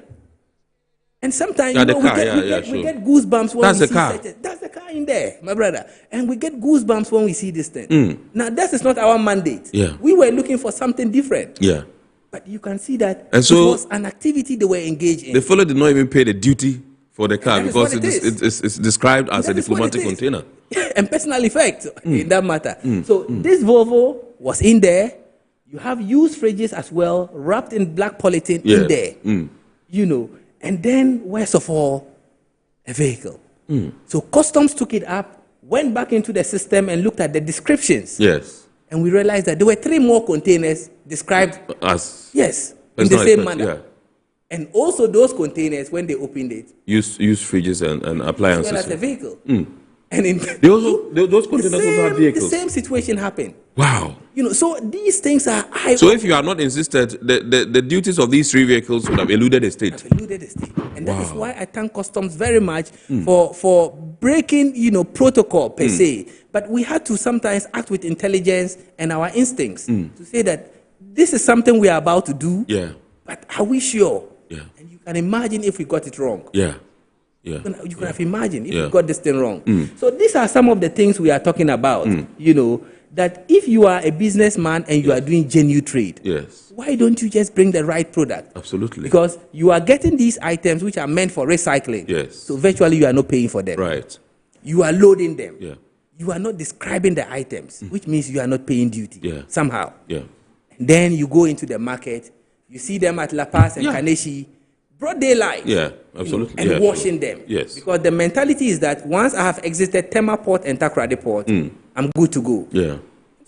S19: And sometimes we get goosebumps when we see that's the car in there, my brother. And we get goosebumps when we see this thing. Now, that is not our mandate. We were looking for something different.
S4: Yeah.
S19: But you can see that
S4: and so
S19: it was an activity they were engaged in.
S4: The fellow did not even pay the duty for the car because it's described as a diplomatic container.
S19: And personal effect in that matter. So this Volvo was in there. You have used fridges as well, wrapped in black polythene in there. You know, and then worst of all, a vehicle. So Customs took it up, went back into the system and looked at the descriptions. And we realized that there were 3 more containers described as in the same manner. And also those containers, when they opened it,
S4: used fridges and appliances.
S19: As well as a vehicle.
S4: And those containers also had vehicles.
S19: The same situation happened.
S4: Wow.
S19: You know, so these things are high.
S4: So if you are not insisted, the duties of these 3 vehicles would have eluded the state.
S19: And that is why I thank Customs very much for breaking, you know, protocol per se. But we had to sometimes act with intelligence and our instincts to say that this is something we are about to do. But are we sure? And you can imagine if we got it wrong. You can have imagined if we got this thing wrong. So these are some of the things we are talking about. You know, that if you are a businessman and you are doing genuine trade, why don't you just bring the right product?
S4: Absolutely.
S19: Because you are getting these items which are meant for recycling. So virtually you are not paying for them. You are loading them. You are not describing the items, which means you are not paying duty somehow. And then you go into the market, you see them at La Paz and Kaneshi, broad daylight.
S4: Absolutely.
S19: You know, and washing them. Because the mentality is that once I have exited Tema port and Takoradi port, I'm good to go.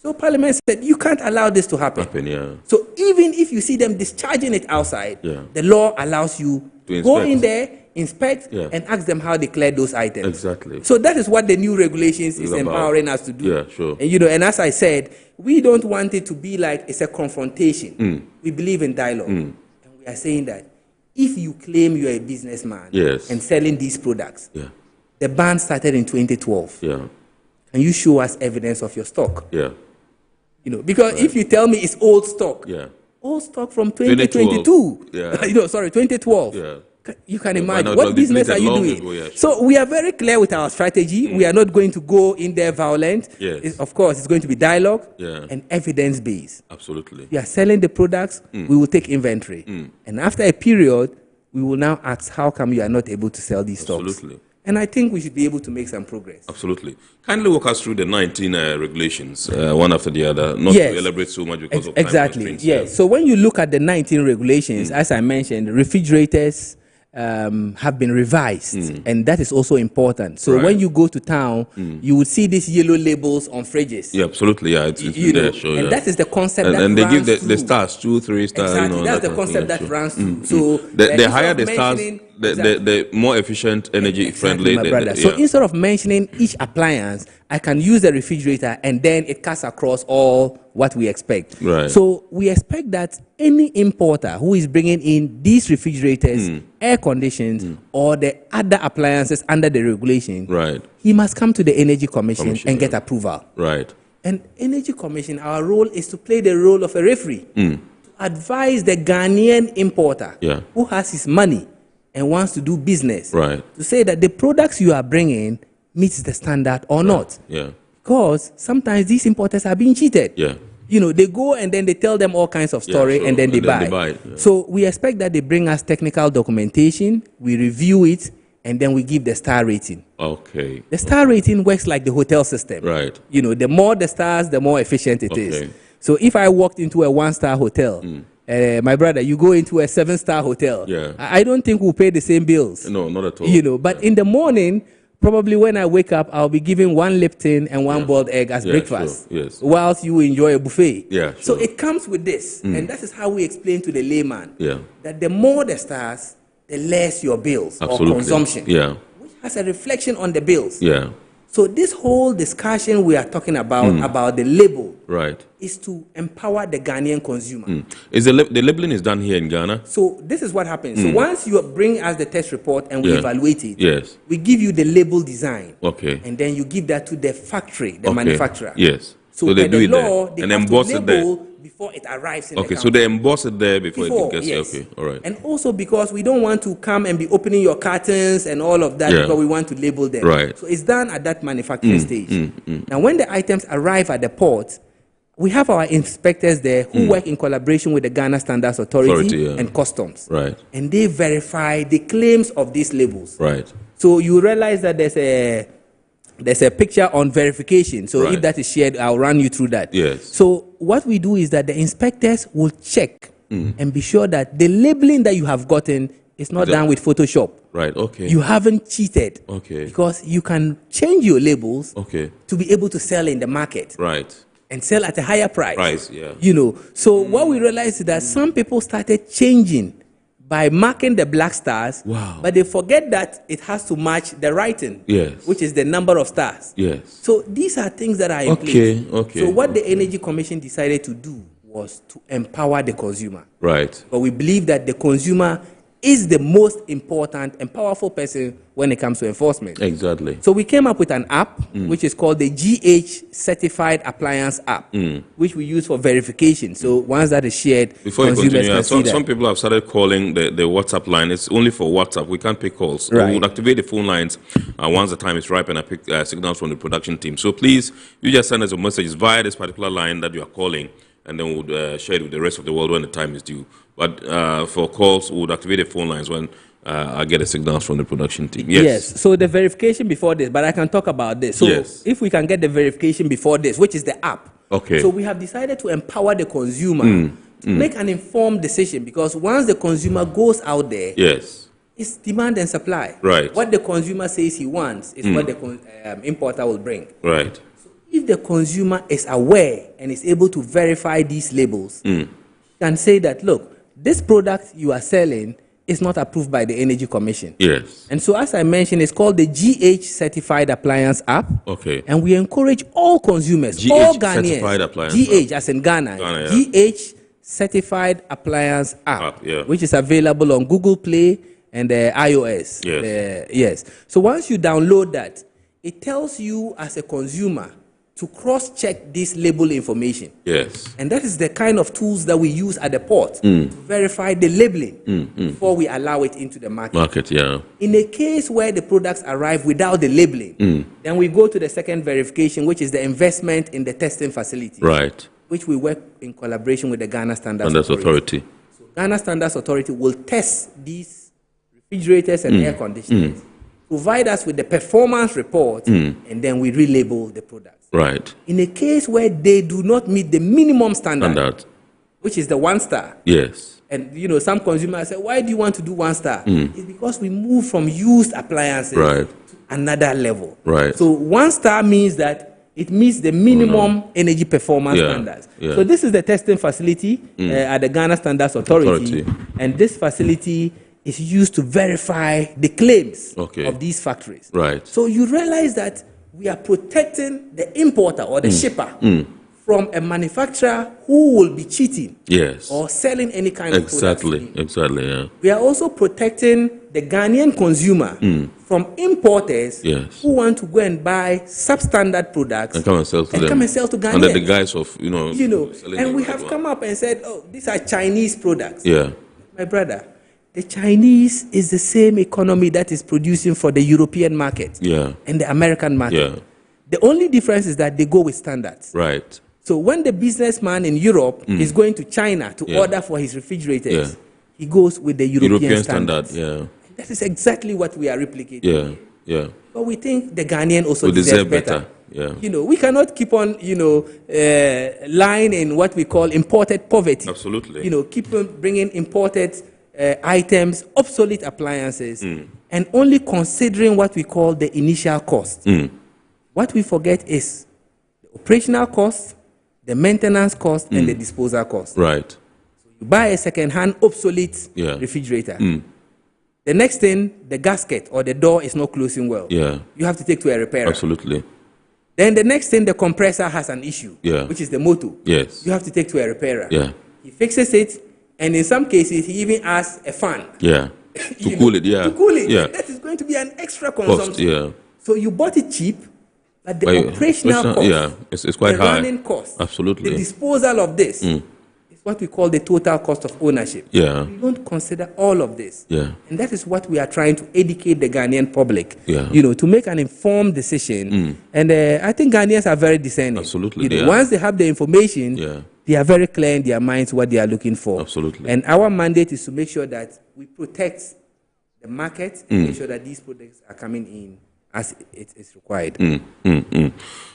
S19: So Parliament said, you can't allow this to happen. So even if you see them discharging it outside, the law allows you to go in there, inspect, and ask them how they cleared those items. So that is what the new regulations is empowering us to do. And, you know, and as I said, we don't want it to be like it's a confrontation. We believe in dialogue. And we are saying that if you claim you're a businessman and selling these products, the ban started in 2012. Can you show us evidence of your stock? You know, because if you tell me it's old stock, old stock from 2022, you know, sorry, 2012. You can imagine what business are you doing? So we are very clear with our strategy. We are not going to go in there violent. Of course, it's going to be dialogue and evidence-based.
S4: Absolutely.
S19: We are selling the products. We will take inventory. And after a period, we will now ask, how come you are not able to sell these stocks? And I think we should be able to make some progress.
S4: Absolutely. Kindly walk us through the 19 regulations, one after the other, not to elaborate so much because of time constraints.
S19: So when you look at the 19 regulations, as I mentioned, refrigerators, have been revised, and that is also important. So when you go to town, you would see these yellow labels on fridges.
S4: Yeah, absolutely. Yeah, it's there, sure.
S19: And that is the concept.
S4: And
S19: that
S4: they give
S19: runs
S4: the stars, 2, 3 stars.
S19: Exactly, that's the concept that runs through. So
S4: the higher the stars, the more efficient, energy friendly.
S19: My brother. So instead of mentioning each appliance, I can use the refrigerator, and then it cuts across all what we expect.
S4: Right.
S19: So we expect that any importer who is bringing in these refrigerators, air conditions, or the other appliances under the regulation, he must come to the Energy Commission and get approval.
S4: Right.
S19: And Energy Commission, our role is to play the role of a referee, to advise the Ghanaian importer who has his money and wants to do business, to say that the products you are bringing meets the standard or not.
S4: Yeah.
S19: Because sometimes these importers are being cheated.
S4: Yeah.
S19: You know, they go and then they tell them all kinds of story, and then they buy. So we expect that they bring us technical documentation, we review it, and then we give the star rating.
S4: Okay.
S19: The star rating works like the hotel system.
S4: Right.
S19: You know, the more the stars, the more efficient it is. So if I walked into a 1-star hotel, my brother, you go into a 7-star hotel, I don't think we'll pay the same bills.
S4: No, not at all.
S19: You know, but in the morning, probably when I wake up, I'll be given 1 Lipton and 1 boiled egg as breakfast, whilst you enjoy a buffet. So it comes with this, and that is how we explain to the layman that the more the stars, the less your bills or consumption, which has a reflection on the bills. So this whole discussion we are talking about the label, is to empower the Ghanaian consumer.
S4: Is the labeling is done here in Ghana?
S19: So this is what happens. So once you bring us the test report and we evaluate it, we give you the label design, and then you give that to the factory, the manufacturer. So
S4: they do
S19: the
S4: it
S19: law,
S4: there
S19: they
S4: and
S19: have
S4: emboss
S19: to
S4: it there.
S19: label before it arrives in the
S4: Okay,
S19: country.
S4: so they emboss it there before it gets here. Okay, all right.
S19: And also because we don't want to come and be opening your cartons and all of that, because we want to label them. So it's done at that manufacturing stage. Now, when the items arrive at the port, we have our inspectors there who work in collaboration with the Ghana Standards Authority and Customs. And they verify the claims of these labels. So you realize that there's a picture on verification. So if that is shared, I'll run you through that. So what we do is that the inspectors will check and be sure that the labeling that you have gotten is not done with Photoshop. You haven't cheated. Because you can change your labels to be able to sell in the market. And sell at a higher price. You know. So what we realized is that some people started changing by marking the black stars, but they forget that it has to match the writing, which is the number of stars. So these are things that are in place. So what the Energy Commission decided to do was to empower the consumer. But we believe that the consumer is the most important and powerful person when it comes to enforcement. So we came up with an app, which is called the GH Certified Appliance App, which we use for verification. So once that is shared,
S4: before you
S19: consumers
S4: continue,
S19: can see that.
S4: some people have started calling the WhatsApp line. It's only for WhatsApp. We can't pick calls. We would activate the phone lines once the time is ripe, and I pick signals from the production team. So please, you just send us a message via this particular line that you are calling, and then we'll share it with the rest of the world when the time is due. But for calls, we would activate the phone lines when I get a signal from the production team.
S19: So the verification before this, but I can talk about this. So if we can get the verification before this, which is the app. So we have decided to empower the consumer to make an informed decision, because once the consumer goes out there, it's demand and supply. What the consumer says he wants is what the importer will bring. If the consumer is aware and is able to verify these labels, can say that, look, this product you are selling is not approved by the Energy Commission. And so, as I mentioned, it's called the GH Certified Appliance App. And we encourage all consumers, all Ghanaians, GH as in Ghana, GH Certified Appliance App, which is available on Google Play and iOS. So once you download that, it tells you as a consumer to cross-check this label information. And that is the kind of tools that we use at the port to verify the labeling before we allow it into the market. In a case where the products arrive without the labeling, then we go to the second verification, which is the investment in the testing facility, which we work in collaboration with the Ghana Standards Authority. So Ghana Standards Authority will test these refrigerators and air conditioners, provide us with the performance report, and then we relabel the products. In a case where they do not meet the minimum standard, which is the 1 star.
S4: Yes.
S19: And some consumers say, why do you want to do 1 star? It's because we move from used appliances to another level.
S4: Right.
S19: So 1 star means that it meets the minimum energy performance standards.
S4: Yeah.
S19: So this is the testing facility at the Ghana Standards Authority. And this facility is used to verify the claims of these factories.
S4: Right.
S19: So you realize that we are protecting the importer or the shipper from a manufacturer who will be cheating or selling any kind of product.
S4: Exactly, yeah.
S19: We are also protecting the Ghanaian consumer from importers who want to go and buy substandard products
S4: and come and sell to them.
S19: Come and sell to Ghanaians.
S4: Under the guise of,
S19: and we have come up and said, oh, these are Chinese products.
S4: Yeah.
S19: My brother, the Chinese is the same economy that is producing for the European market and the American market.
S4: Yeah.
S19: The only difference is that they go with standards.
S4: Right.
S19: So when the businessman in Europe is going to China to order for his refrigerators, he goes with the European standards.
S4: Yeah.
S19: That is exactly what we are replicating.
S4: Yeah.
S19: But we think the Ghanaian also deserve better.
S4: Yeah.
S19: We cannot keep on, lying in what we call imported poverty.
S4: Absolutely.
S19: Keep on bringing imported items, obsolete appliances, and only considering what we call the initial cost. What we forget is the operational cost, the maintenance cost, and the disposal cost.
S4: Right.
S19: So you buy a second-hand obsolete refrigerator. The next thing, the gasket or the door is not closing well.
S4: Yeah.
S19: You have to take to a repairer.
S4: Absolutely.
S19: Then the next thing, the compressor has an issue, which is the motor.
S4: Yes.
S19: You have to take to a repairer.
S4: Yeah.
S19: He fixes it, and in some cases, he even asks a fan.
S4: Yeah. To cool it,
S19: To cool it.
S4: Yeah.
S19: That is going to be an extra consumption.
S4: Cost, yeah.
S19: So you bought it cheap, but the operational cost,
S4: it's quite
S19: the
S4: high.
S19: running cost,
S4: Absolutely.
S19: the disposal of this is what we call the total cost of ownership.
S4: Yeah.
S19: We don't consider all of this.
S4: Yeah.
S19: And that is what we are trying to educate the Ghanaian public,
S4: Yeah.
S19: to make an informed decision. And I think Ghanaians are very discerning.
S4: Absolutely.
S19: Once they have the information, they are very clear in their minds what they are looking for.
S4: Absolutely.
S19: And our mandate is to make sure that we protect the market and make sure that these products are coming in as it is required.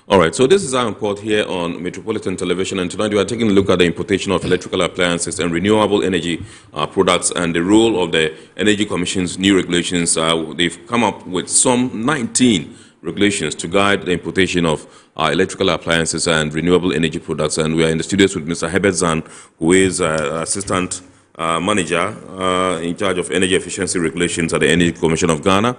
S4: All right, so this is our report here on Metropolitan Television, and tonight we are taking a look at the importation of electrical appliances and renewable energy products and the role of the Energy Commission's new regulations. They've come up with some 19 regulations to guide the importation of electrical appliances and renewable energy products, and we are in the studios with Mr. Herbert Zan, who is Assistant Manager in charge of energy efficiency regulations at the Energy Commission of Ghana.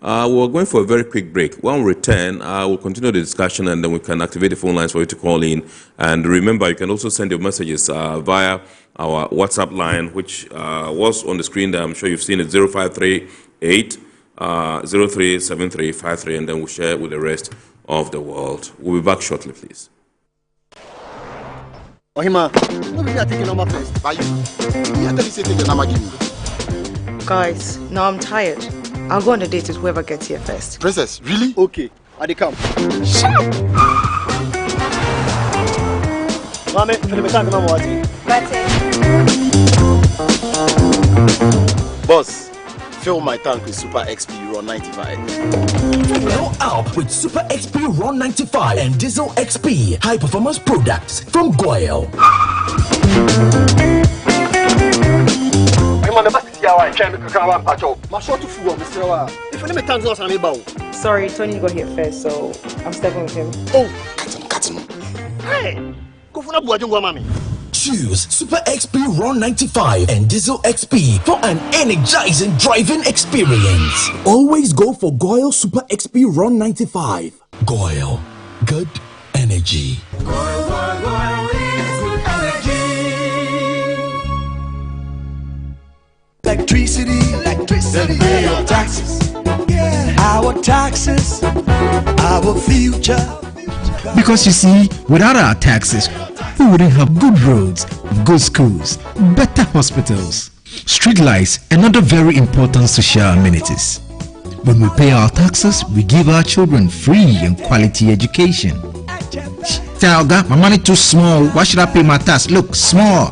S4: We're going for a very quick break. When we return, we'll continue the discussion, and then we can activate the phone lines for you to call in. And remember, you can also send your messages via our WhatsApp line, which was on the screen there. I'm sure you've seen it, 0538 037353, and then we'll share it with the rest of the world. We'll be back shortly, please.
S20: Ohima, nobody are taking number first. By you. You have to say take the number give me.
S21: Guys, now I'm tired. I'll go on a date with whoever gets here first.
S20: Princess, really? Okay, I dey come.
S21: Shut up!
S20: Mame, for the time I'm watching. Boss, fill my tank with Super XP Run 95.
S22: Fill up with Super XP Run 95 and Diesel XP high performance products from Goyle.
S21: Sorry, Tony got here first, so I'm stepping with him.
S20: Oh, cut him. Hey, go for that.
S22: Choose Super XP Run 95 and Diesel XP for an energizing driving experience. Always go for Goyle Super XP Run 95. Goyle, good energy.
S23: Goyle is good energy.
S24: Electricity. Then pay your taxes. Yeah. Our taxes, our future.
S2: Because you see, without our taxes, we wouldn't have good roads, good schools, better hospitals, street lights, and other very important social amenities. When we pay our taxes, we give our children free and quality education. Talga, my money too small. Why should I pay my tax? Look, small.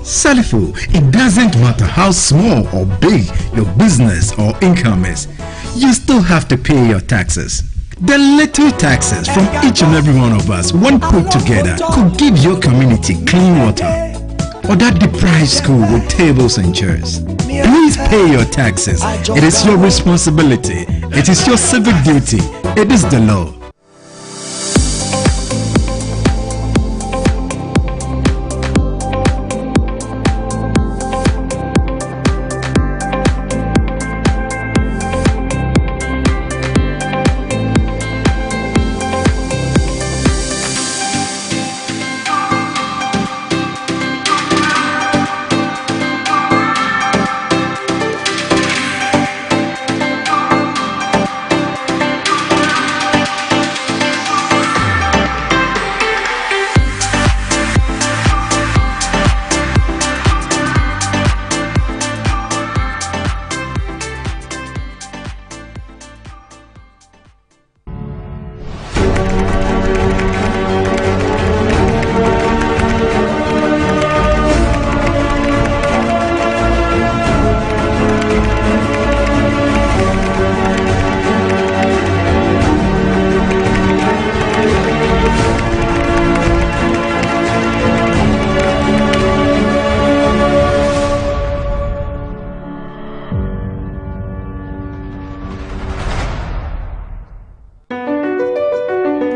S2: Salifo, it doesn't matter how small or big your business or income is, you still have to pay your taxes. The little taxes from each and every one of us, when put together, could give your community clean water,
S1: or that deprived school with tables and chairs. Please pay your taxes. It is your responsibility. It is your civic duty. It is the law.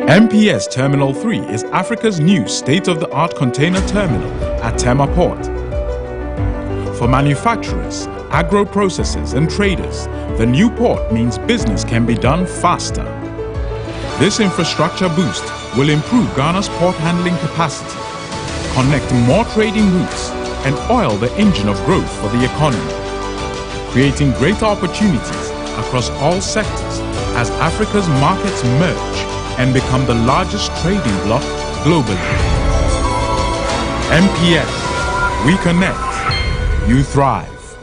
S3: MPS Terminal 3 is Africa's new state-of-the-art container terminal at Tema Port. For manufacturers, agro-processors and traders, the new port means business can be done faster. This infrastructure boost will improve Ghana's port handling capacity, connect more trading routes, and oil the engine of growth for the economy, creating greater opportunities across all sectors as Africa's markets merge and become the largest trading bloc globally. MPS, we connect, you thrive.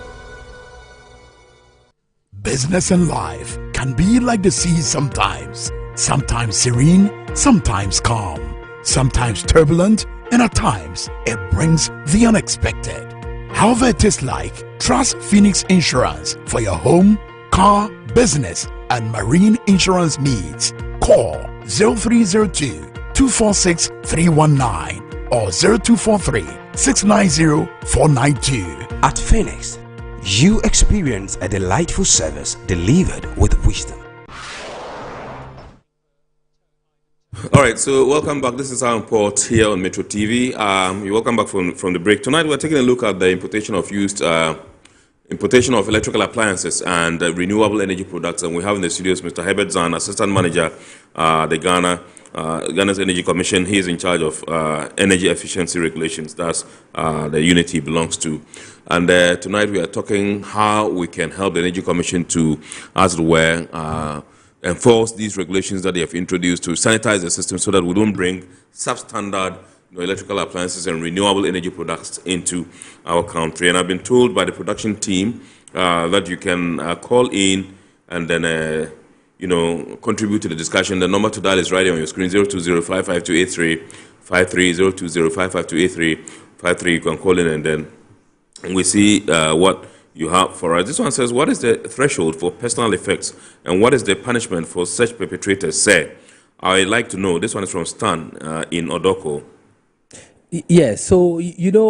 S2: Business and life can be like the sea sometimes. Sometimes serene, sometimes calm, sometimes turbulent, and at times it brings the unexpected. However it is like, trust Phoenix Insurance for your home, car, business, and marine insurance needs. Call 0302-246-319 or 0243-690-492.
S6: At Phoenix, you experience a delightful service delivered with wisdom.
S4: All right, so welcome back. This is our report here on Metro TV. You're welcome back from the break. Tonight we're taking a look at the importation of electrical appliances and renewable energy products, and we have in the studios Mr. Herbert Zahn, Assistant Manager, Ghana's Energy Commission. He is in charge of energy efficiency regulations. That's the unit he belongs to. And tonight we are talking how we can help the Energy Commission to, as it were, enforce these regulations that they have introduced to sanitize the system so that we don't bring substandard electrical appliances and renewable energy products into our country. And I've been told by the production team that you can call in and then contribute to the discussion. The number to dial is right on your screen: 020-552-8353, 020-552-8353. You can call in and then we see what you have for us. This one says, what is the threshold for personal effects and what is the punishment for such perpetrators? Say, I'd like to know. This one is from Stan in Odoko.
S19: Yes, so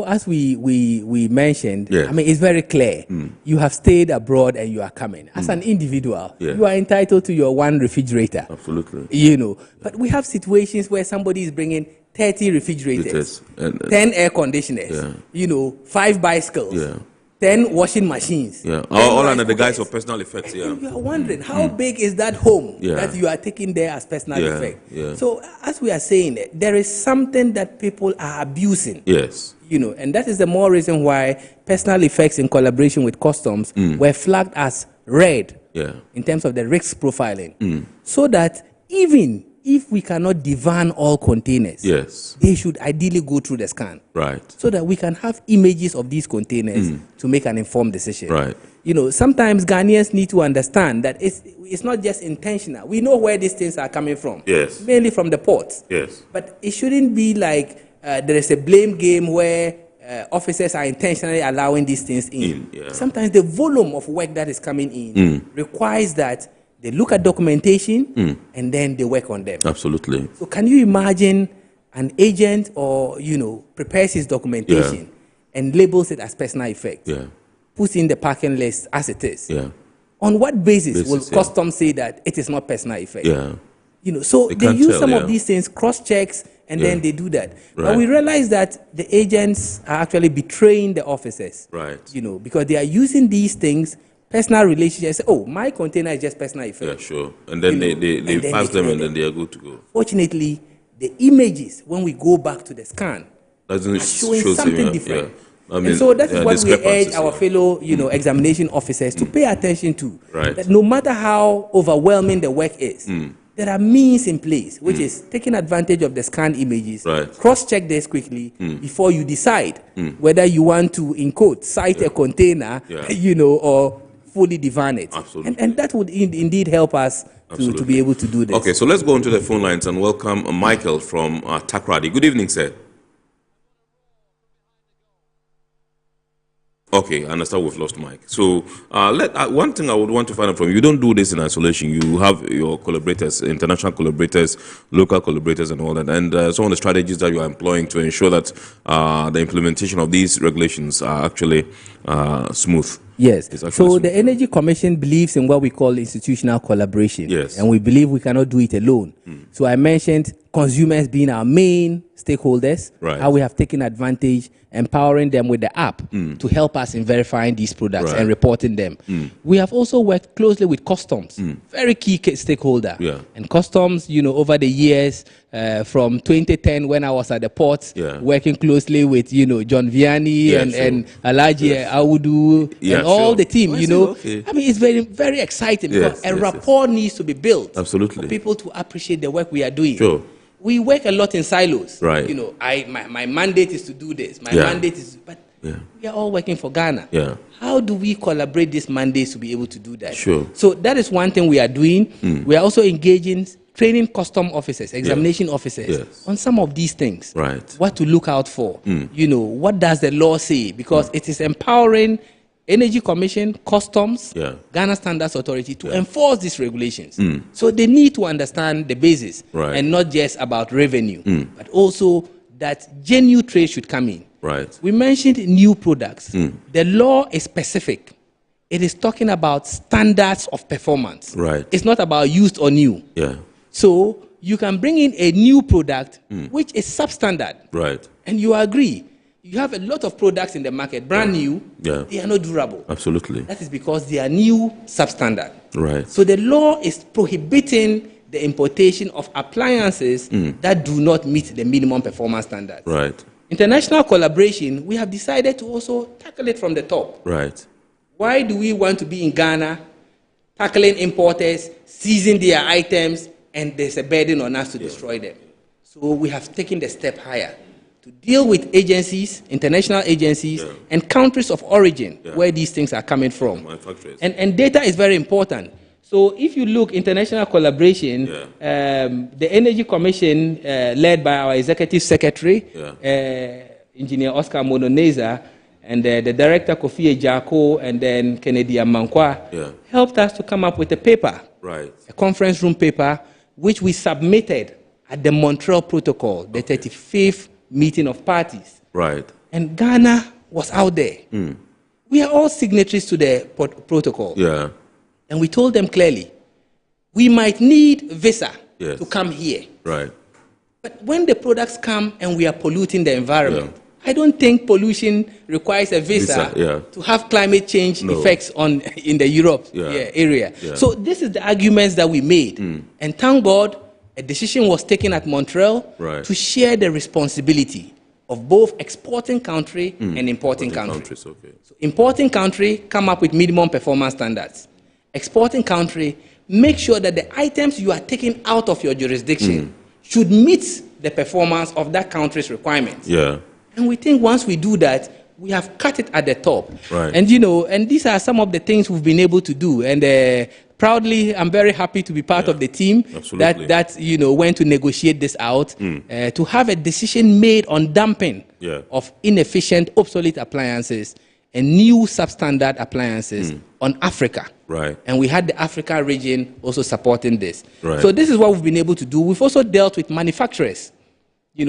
S19: as we mentioned,
S4: yes.
S19: I mean, it's very clear. You have stayed abroad and you are coming. As an individual, you are entitled to your one refrigerator.
S4: Absolutely.
S19: But we have situations where somebody is bringing 30 refrigerators, 10 air conditioners, 5 bicycles, 10 washing machines.
S4: All under the guise of personal effects.
S19: You are wondering, how big is that home that you are taking there as personal effect? So, as we are saying, there is something that people are abusing.
S4: Yes.
S19: And that is the more reason why personal effects in collaboration with customs were flagged as red in terms of the risk profiling. So that even if we cannot divan all containers, they should ideally go through the scan.
S4: Right.
S19: So that we can have images of these containers to make an informed decision.
S4: Right.
S19: Sometimes Ghanaians need to understand that it's not just intentional. We know where these things are coming from.
S4: Yes.
S19: Mainly from the ports.
S4: Yes.
S19: But it shouldn't be like there is a blame game where officers are intentionally allowing these things in. Sometimes the volume of work that is coming in requires that they look at documentation and then they work on them.
S4: Absolutely.
S19: So can you imagine an agent or, prepares his documentation and labels it as personal effect.
S4: Yeah.
S19: Puts in the parking list as it is.
S4: Yeah.
S19: On what basis will customs say that it is not personal effect?
S4: Yeah.
S19: You know, so they use some of these things, cross checks, and then they do that.
S4: Right.
S19: But we realize that the agents are actually betraying the officers.
S4: Right.
S19: You know, because they are using these things, personal relationships. Oh, my container is just personal effect.
S4: Yeah, sure. And then they pass them, and then they are good to go.
S19: Fortunately, the images when we go back to the scan
S4: doesn't
S19: are showing
S4: show
S19: something
S4: yeah,
S19: different.
S4: Yeah. I mean,
S19: and so that is what we urge our
S4: yeah.
S19: fellow, examination officers to pay attention to.
S4: Right.
S19: That no matter how overwhelming the work is, there are means in place, which is taking advantage of the scanned images, cross-check this quickly before you decide whether you want to, in quote, cite a container, or fully divine it.
S4: Absolutely.
S19: And that would indeed help us to be able to do this.
S4: Okay, so let's go into the phone lines and welcome Michael from Takrady. Good evening, sir. Okay, I understand we've lost Mike. So one thing I would want to find out from you don't do this in isolation. You have your collaborators, international collaborators, local collaborators and all that, and some of the strategies that you are employing to ensure that the implementation of these regulations are actually smooth.
S19: Yes. So the Energy Commission believes in what we call institutional collaboration.
S4: Yes.
S19: And we believe we cannot do it alone. So I mentioned consumers being our main stakeholders, how we have taken advantage, empowering them with the app to help us in verifying these products and reporting them. We have also worked closely with customs, very key stakeholder.
S4: Yeah.
S19: And customs, over the years, from 2010 when I was at the port, working closely with, John Vianney and Alaji Awudu and all the team, I mean, it's very, very exciting because a rapport needs to be built.
S4: Absolutely.
S19: For people to appreciate the work we are doing.
S4: Sure.
S19: We work a lot in silos.
S4: Right.
S19: My mandate is to do this. My mandate is, but we are all working for Ghana.
S4: Yeah.
S19: How do we collaborate these mandates to be able to do that?
S4: Sure.
S19: So that is one thing we are doing. We are also engaging, training custom officers, examination officers on some of these things.
S4: Right.
S19: What to look out for. What does the law say? Because it is empowering Energy Commission, Customs, Ghana Standards Authority to enforce these regulations. So they need to understand the basis and not just about revenue, but also that genuine trade should come in.
S4: Right.
S19: We mentioned new products. The law is specific. It is talking about standards of performance.
S4: Right.
S19: It's not about used or new.
S4: Yeah.
S19: So you can bring in a new product which is substandard.
S4: Right.
S19: And you agree. You have a lot of products in the market, brand new, they are not durable.
S4: Absolutely.
S19: That is because they are new substandard.
S4: Right.
S19: So the law is prohibiting the importation of appliances that do not meet the minimum performance standards.
S4: Right.
S19: International collaboration, we have decided to also tackle it from the top.
S4: Right.
S19: Why do we want to be in Ghana, tackling importers, seizing their items, and there's a burden on us to destroy them? So we have taken the step higher to deal with agencies, international agencies, and countries of origin where these things are coming from. And data is very important. So if you look international collaboration, the Energy Commission, led by our Executive Secretary, Engineer Oscar Mononeza, and the Director Kofi Ejako, and then Kennedy Amankwa, helped us to come up with a paper, a conference room paper, which we submitted at the Montreal Protocol, the 35th meeting of parties.
S4: Right.
S19: And Ghana was out there. We are all signatories to the protocol.
S4: Yeah.
S19: And we told them clearly, we might need visa to come here.
S4: Right.
S19: But when the products come and we are polluting the environment, I don't think pollution requires a visa to have climate change effects in the Europe area. So this is the arguments that we made. And thank God, a decision was taken at Montreal to share the responsibility of both exporting country and importing country. So importing country, come up with minimum performance standards. Exporting country, make sure that the items you are taking out of your jurisdiction should meet the performance of that country's requirements.
S4: Yeah.
S19: And we think once we do that, we have cut it at the top.
S4: Right.
S19: And and these are some of the things we've been able to do. And proudly, I'm very happy to be part of the team that went to negotiate this out, to have a decision made on dumping of inefficient, obsolete appliances and new substandard appliances on Africa.
S4: Right.
S19: And we had the Africa region also supporting this.
S4: Right.
S19: So this is what we've been able to do. We've also dealt with manufacturers.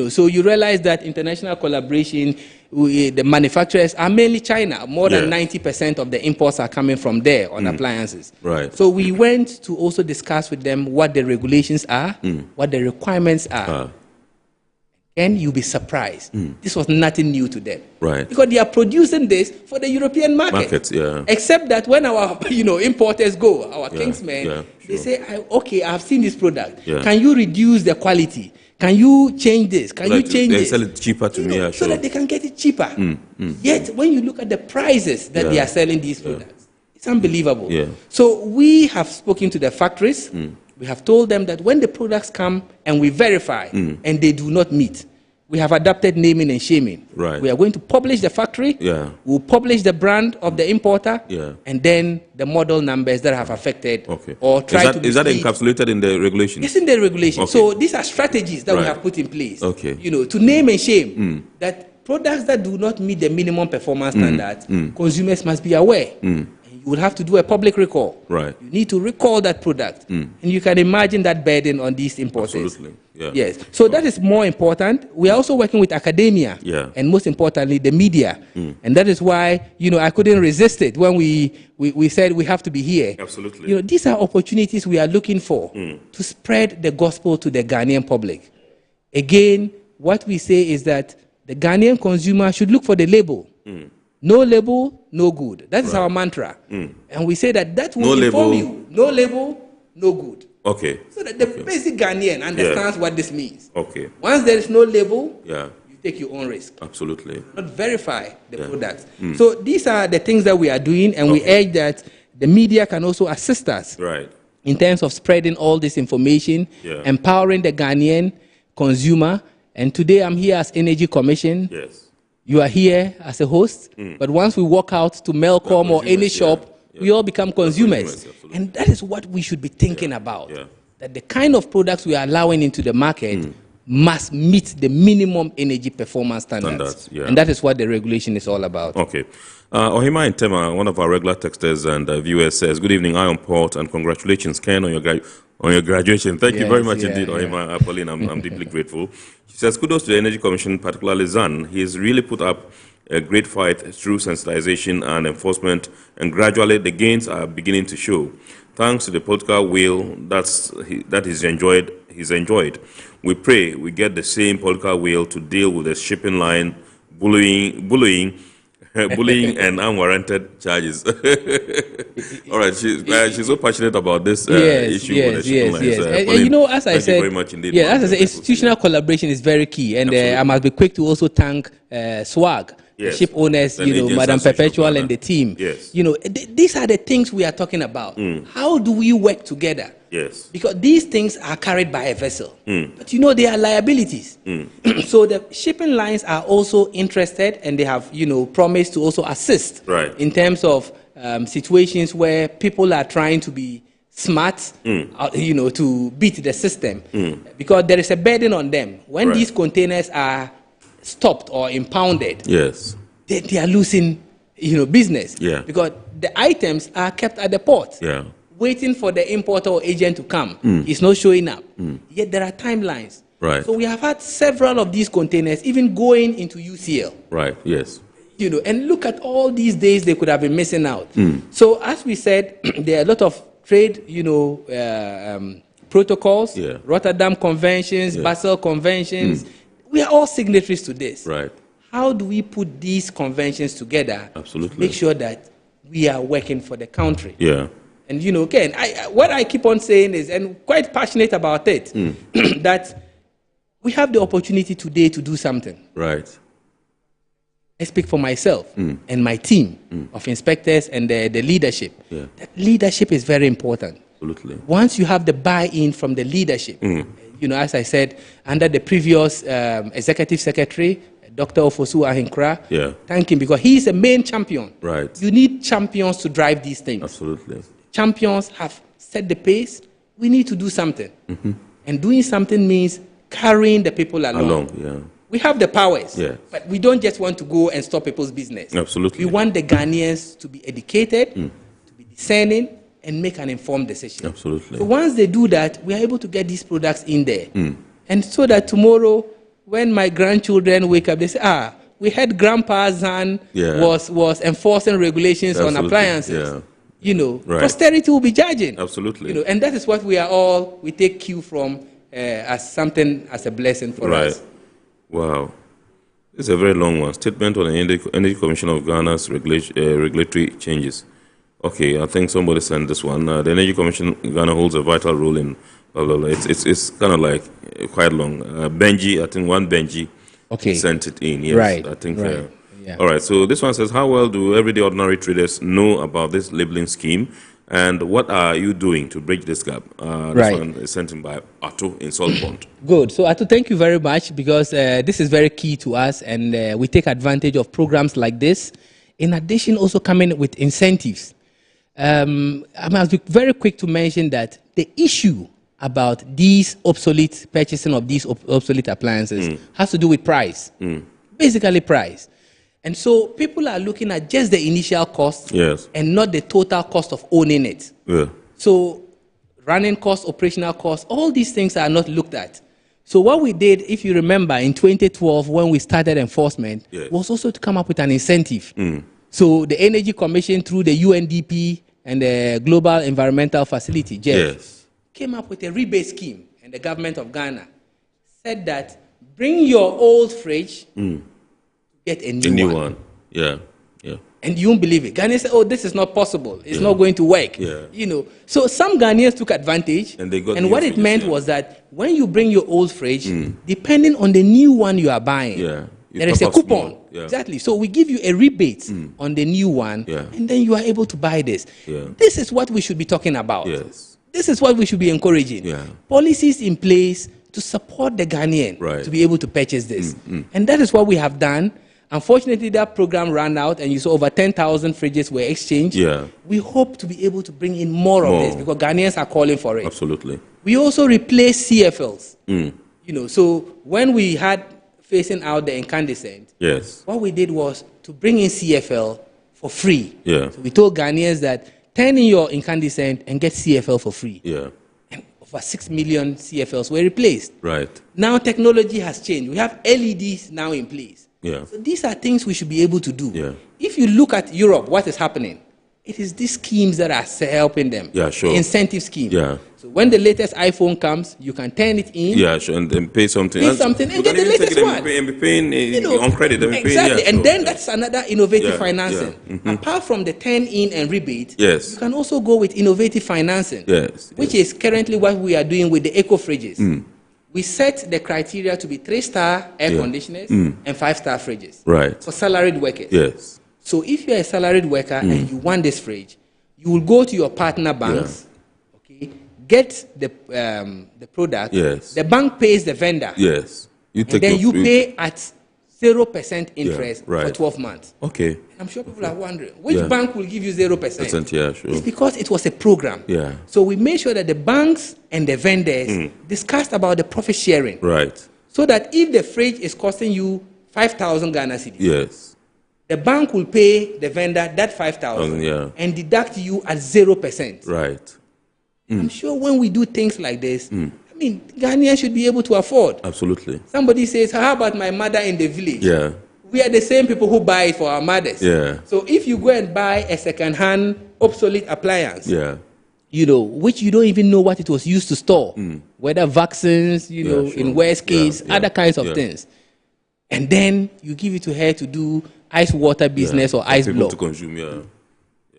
S19: So you realize that international collaboration, the manufacturers are mainly China. More than 90% of the imports are coming from there on appliances.
S4: Right.
S19: So we went to also discuss with them what the regulations are, what the requirements are. And you'll be surprised. This was nothing new to them.
S4: Right.
S19: Because they are producing this for the European market. Except that when our importers go, our Kingsmen, they say, okay, I've seen this product. Can you reduce the quality? Can you change this? Can you change
S4: they
S19: this?
S4: sell it cheaper to me,
S19: so that they can get it cheaper. Yet, when you look at the prices that they are selling these products, it's unbelievable. So we have spoken to the factories. We have told them that when the products come and we verify and they do not meet, we have adopted naming and shaming.
S4: Right.
S19: We are going to publish the factory. We'll publish the brand of the importer. And then the model numbers that have affected. Or try to
S4: is that encapsulated in the regulations?
S19: It's in the regulation. So these are strategies that we have put in place. To name and shame that products that do not meet the minimum performance standards, consumers must be aware. You will have to do a public recall.
S4: Right.
S19: You need to recall that product. And you can imagine that burden on these importers.
S4: Absolutely.
S19: Yes. So that is more important. We are also working with academia. And most importantly, the media. And that is why, I couldn't resist it when we said we have to be here.
S4: Absolutely.
S19: These are opportunities we are looking for to spread the gospel to the Ghanaian public. Again, what we say is that the Ghanaian consumer should look for the label. No label, no good. That is our mantra. And we say that will inform you. No label, no good.
S4: Okay.
S19: So that the basic Ghanaian understands what this means.
S4: Okay.
S19: Once there is no label,
S4: you
S19: take your own risk.
S4: Absolutely.
S19: Not verify the products. So these are the things that we are doing, and we urge that the media can also assist us in terms of spreading all this information, empowering the Ghanaian consumer. And today I'm here as Energy Commission. You are here as a host, but once we walk out to Melcom or any shop, we all become consumers. And that is what we should be thinking about. That the kind of products we are allowing into the market must meet the minimum energy performance standards. And that is what the regulation is all about.
S4: Okay. Ohima and Tema, one of our regular texters and viewers, says, good evening, I am Port, and congratulations, Ken, on your graduation. Thank you very much indeed, Ohima. Pauline, I'm deeply grateful. She says, kudos to the Energy Commission, particularly Zan. He has really put up a great fight through sensitization and enforcement, and gradually the gains are beginning to show. Thanks to the political will that he's enjoyed. We pray we get the same political will to deal with the shipping line bullying and unwarranted charges. All right, she's so passionate about this issue with the shipping lines.
S19: And as I said,
S4: thank you very much indeed.
S19: As I said, institutional collaboration is very key, and I must be quick to also thank SWAG. The ship owners, Madam Perpetual and the team. These are the things we are talking about. How do we work together? Because these things are carried by a vessel. But they are liabilities. So the shipping lines are also interested, and they have, promised to also assist in terms of situations where people are trying to be smart, to beat the system. Because there is a burden on them. When these containers are stopped or impounded, they are losing, business. Because the items are kept at the port, waiting for the importer or agent to come. It's not showing up. Yet there are timelines. So we have had several of these containers even going into UCL. And look at all these days they could have been missing out. So as we said, there are a lot of trade, protocols, Rotterdam conventions, Basel conventions. We are all signatories to this. How do we put these conventions together to make sure that we are working for the country? And, again, what I keep on saying is, and quite passionate about it, that we have the opportunity today to do something. I speak for myself and my team of inspectors and the leadership. That leadership is very important. Once you have the buy-in from the leadership, as I said, under the previous executive secretary, Dr. Ofosu Ahinkra, thank him because he is a main champion. You need champions to drive these things. Champions have set the pace. We need to do something. And doing something means carrying the people along. We have the powers, but we don't just want to go and stop people's business. We want the Ghanaians to be educated, to be discerning, and make an informed decision. So once they do that, we are able to get these products in there. And so that tomorrow, when my grandchildren wake up, they say, we had Grandpa's son was enforcing regulations on appliances.
S4: Yeah.
S19: You know,
S4: Right.
S19: posterity will be judging.
S4: Absolutely.
S19: You know, and that is what we take cue from as something, as a blessing for us.
S4: Wow. It's a very long one. Statement on the Energy Commission of Ghana's regulatory changes. Okay, I think somebody sent this one. The Energy Commission of Ghana holds a vital role in blah, blah, blah. It's kind of like quite long. Benji, I think one Benji sent it in. Yes,
S19: Right.
S4: I think.
S19: Right. Yeah.
S4: All right, so this one says, how well do everyday ordinary traders know about this labeling scheme, and what are you doing to bridge this gap? This one is sent in by Otto in Salt Pond.
S19: Good. So, Atu, thank you very much, because this is very key to us, and we take advantage of programs like this. In addition, also coming with incentives. I must be very quick to mention that the issue about these purchasing of these obsolete appliances has to do with price. Basically price. And so people are looking at just the initial cost and not the total cost of owning it.
S4: Yeah.
S19: So running costs, operational costs, all these things are not looked at. So what we did, if you remember, in 2012, when we started enforcement, was also to come up with an incentive. So the Energy Commission, through the UNDP and the Global Environmental Facility, GEF, came up with a rebate scheme, and the government of Ghana said that bring your old fridge, get a new one.
S4: Yeah.
S19: And you won't believe it. Ghanaians say, this is not possible. It's not going to work. You know. So some Ghanaians took advantage. And what it meant was that when you bring your old fridge, depending on the new one you are buying, there is a coupon. Exactly. So we give you a rebate on the new one, and then you are able to buy this. This is what we should be talking about. This is what we should be encouraging. Policies in place to support the Ghanaian to be able to purchase this. And that is what we have done. Unfortunately, that program ran out, and you saw over 10,000 fridges were exchanged. We hope to be able to bring in more of this, because Ghanaians are calling for it.
S4: Absolutely.
S19: We also replaced CFLs. You know, so when we had phasing out the incandescent, what we did was to bring in CFL for free. So we told Ghanaians that turn in your incandescent and get CFL for free. And over 6 million CFLs were replaced. Now technology has changed. We have LEDs now in place. So these are things we should be able to do. If you look at Europe, what is happening? It is these schemes that are helping them. The incentive scheme. So when the latest iPhone comes, you can turn it in.
S4: And then pay something.
S19: Pay something and get the latest one.
S4: And be paying on credit.
S19: Exactly. And then that's another innovative financing. Apart from the turn in and rebate, you can also go with innovative financing, which is currently what we are doing with the eco fridges. We set the criteria to be 3-star air conditioners and 5-star fridges for salaried workers. So if you're a salaried worker and you want this fridge, you will go to your partner banks, get the product. The bank pays the vendor. And then you pay at 0% interest for 12 months. And I'm sure people are wondering, which bank will give you 0%? It's because it was a program. So we made sure that the banks and the vendors discussed about the profit sharing. So that if the fridge is costing you 5,000 Ghana cedis, the bank will pay the vendor that 5,000 and deduct you at 0%. I'm sure when we do things like this, I mean, Ghanaians should be able to afford.
S4: Absolutely.
S19: Somebody says, how about my mother in the village? We are the same people who buy it for our mothers. So if you go and buy a second-hand obsolete appliance, you know, which you don't even know what it was used to store, whether vaccines, you know, in worst case, other kinds of things, and then you give it to her to do ice water business or ice block.
S4: To consume,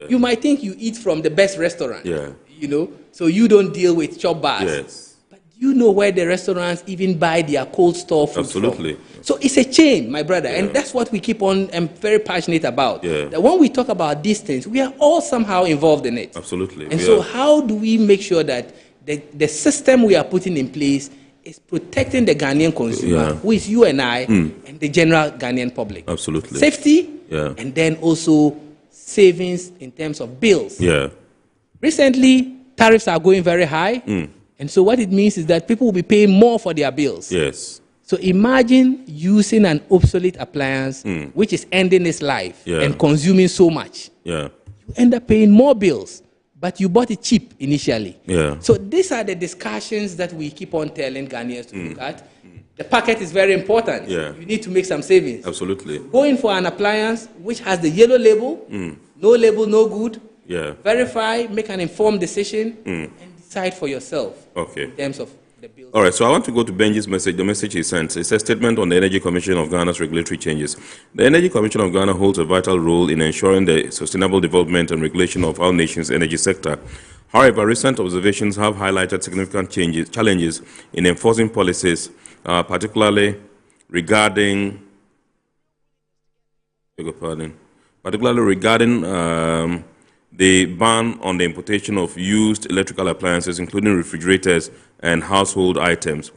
S19: You might think you eat from the best restaurant, you know, so you don't deal with chop bars. But you know where the restaurants even buy their cold store food from. So it's a chain, my brother, and that's what we keep on and very passionate about. That when we talk about these things, we are all somehow involved in it. And so how do we make sure that the system we are putting in place is protecting the Ghanaian consumer, who is you and I, and the general Ghanaian public? Safety, and then also savings in terms of bills. Recently, tariffs are going very high, and so what it means is that people will be paying more for their bills. So imagine using an obsolete appliance which is ending its life and consuming so much. You end up paying more bills, but you bought it cheap initially. So these are the discussions that we keep on telling Ghanaians to look at. the packet is very important.
S4: Yeah.
S19: You need to make some savings.
S4: Absolutely.
S19: Going for an appliance which has the yellow label, no label, no good.
S4: Yeah.
S19: Verify, make an informed decision, and decide for yourself.
S4: Okay.
S19: In terms of the bill.
S4: All right, so I want to go to Benji's message. The message he sent. It's a statement on the Energy Commission of Ghana's regulatory changes. The Energy Commission of Ghana holds a vital role in ensuring the sustainable development and regulation of our nation's energy sector. However, recent observations have highlighted significant challenges in enforcing policies, particularly regarding the ban on the importation of used electrical appliances, including refrigerators and household items.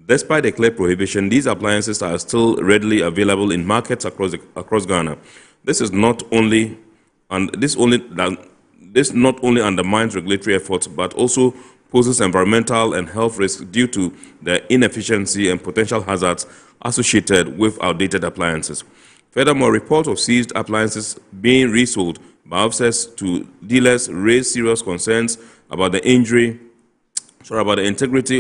S4: Despite a clear prohibition, these appliances are still readily available in markets across Ghana. This not only undermines regulatory efforts, but also poses environmental and health risks due to the inefficiency and potential hazards associated with outdated appliances. Furthermore, reports of seized appliances being resold by offsets to dealers raise serious concerns about the integrity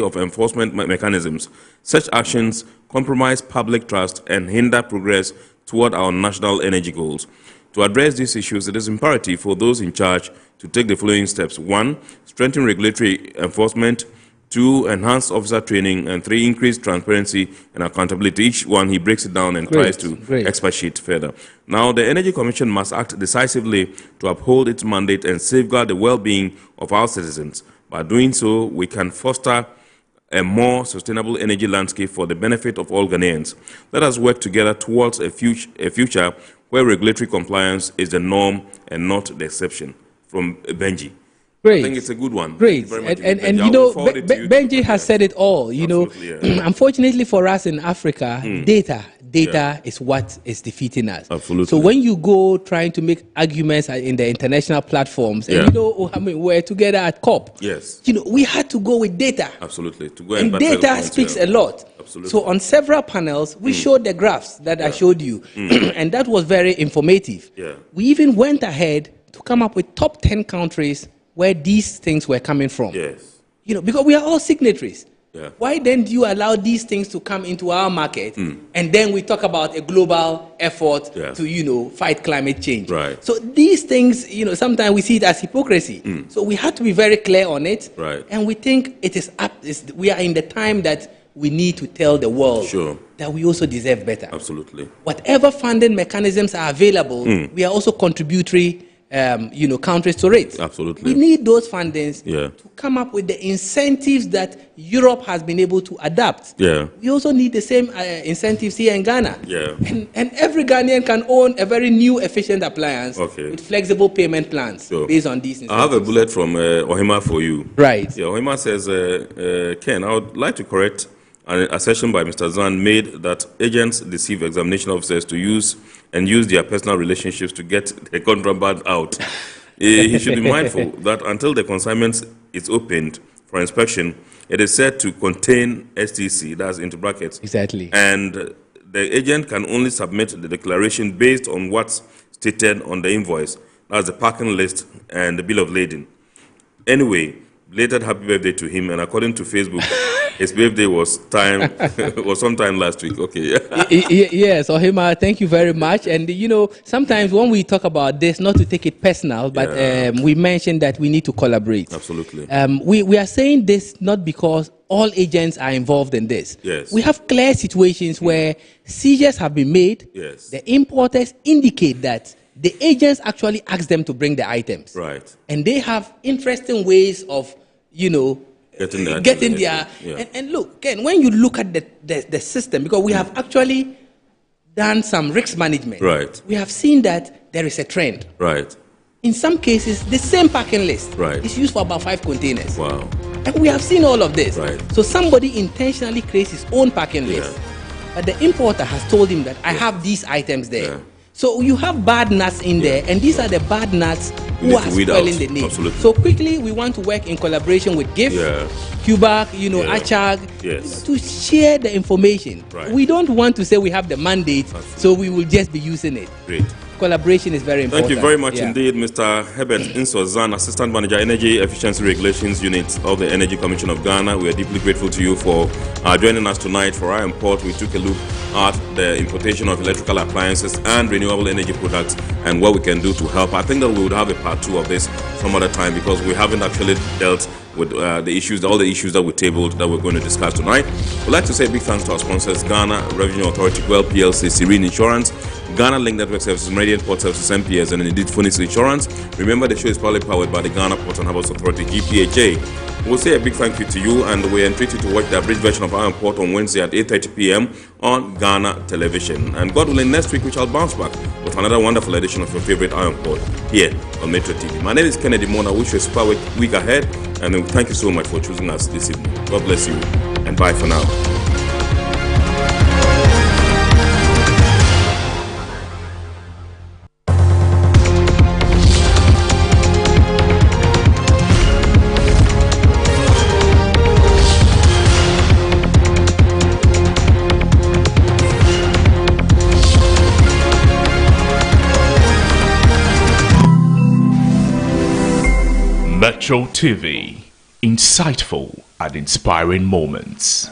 S4: of enforcement mechanisms. Such actions compromise public trust and hinder progress toward our national energy goals. To address these issues, it is imperative for those in charge to take the following steps. 1, strengthen regulatory enforcement. 2, enhance officer training. And 3, increase transparency and accountability. Each one, he breaks it down and tries to expatiate further. Now, the Energy Commission must act decisively to uphold its mandate and safeguard the well-being of our citizens. By doing so, we can foster a more sustainable energy landscape for the benefit of all Ghanaians. Let us work together towards a future where regulatory compliance is the norm and not the exception. From Benji.
S19: Great.
S4: I think it's a good one.
S19: Great. And you know, Benji has said it all. You know, unfortunately for us in Africa, data is what is defeating us.
S4: Absolutely.
S19: So when you go trying to make arguments in the international platforms, and you know, I mean, we're together at COP.
S4: Yes.
S19: You know, we had to go with data.
S4: Absolutely. To go
S19: and data speaks a lot.
S4: Absolutely.
S19: So on several panels, we showed the graphs that I showed you, and that was very informative.
S4: Yeah.
S19: We even went ahead to come up with top 10 countries where these things were coming from.
S4: Yes.
S19: You know, because we are all signatories.
S4: Yeah.
S19: Why then do you allow these things to come into our market, and then we talk about a global effort to, you know, fight climate change?
S4: Right.
S19: So these things, you know, sometimes we see it as hypocrisy. So we have to be very clear on it.
S4: Right.
S19: And we think it is we are in the time that we need to tell the world that we also deserve better.
S4: Absolutely.
S19: Whatever funding mechanisms are available, we are also contributory you know, countries to it.
S4: Absolutely.
S19: We need those fundings
S4: to
S19: come up with the incentives that Europe has been able to adapt.
S4: Yeah.
S19: We also need the same incentives here in Ghana.
S4: Yeah.
S19: And every Ghanaian can own a very new, efficient appliance with flexible payment plans based on these incentives.
S4: I have a bullet from Ohima for you.
S19: Right.
S4: Yeah, Ohima says, Ken, I would like to correct an assertion by Mr. Zan made that agents deceive examination officers to use their personal relationships to get the contraband out. He should be mindful that until the consignment is opened for inspection, it is said to contain STC, that's into brackets.
S19: Exactly.
S4: And the agent can only submit the declaration based on what's stated on the invoice. That's the parking list and the bill of lading. Anyway, belated happy birthday to him, and according to Facebook, his birthday was sometime last week. Okay.
S19: Yes, Ohima, thank you very much. And you know, sometimes when we talk about this, not to take it personal, but we mentioned that we need to collaborate.
S4: Absolutely.
S19: We are saying this not because all agents are involved in this.
S4: Yes.
S19: We have clear situations where seizures have been made.
S4: Yes.
S19: The importers indicate that the agents actually ask them to bring the items.
S4: Right.
S19: And they have interesting ways of, you know, getting their and look, Ken, when you look at the system, because we have actually done some risk management,
S4: right,
S19: we have seen that there is a trend.
S4: Right.
S19: In some cases, the same packing list is used for about 5 containers.
S4: Wow.
S19: And we have seen all of this.
S4: Right.
S19: So somebody intentionally creates his own packing list, but the importer has told him that I have these items there.
S4: Yeah.
S19: So you have bad nuts in there, and these are the bad nuts who are spoiling the name.
S4: Absolutely.
S19: So quickly, we want to work in collaboration with GIF, QBAC, you know, ACHAG, to share the information.
S4: Right.
S19: We don't want to say we have the mandate, so we will just be using it.
S4: Great.
S19: collaboration is very important.
S4: Thank you very much
S19: Yeah.
S4: indeed, Mr. Herbert Insozan, Assistant Manager, Energy Efficiency Regulations Unit of the Energy Commission of Ghana. We are deeply grateful to you for joining us tonight. For our import, we took a look at the importation of electrical appliances and renewable energy products and what we can do to help. I think that we would have a part 2 of this some other time because we haven't actually dealt with the issues, all the issues that we tabled that we're going to discuss tonight. We'd like to say a big thanks to our sponsors, Ghana Revenue Authority, Well PLC, Serene Insurance, Ghana Link Network Services, Radiant Port Services, MPS, and indeed Phoenix Insurance. Remember, the show is proudly powered by the Ghana Port and Harbours Authority-GPHA. We'll say a big thank you to you, and we entreat you to watch the abridged version of our report on Wednesday at 8:30 p.m. on Ghana Television. And God willing, next week we shall bounce back with another wonderful edition of your favorite Iron Port here on Metro TV. My name is Kennedy Mona. Wish you a super week ahead, and thank you so much for choosing us this evening. God bless you, and bye for now.
S3: Metro TV, insightful and inspiring moments.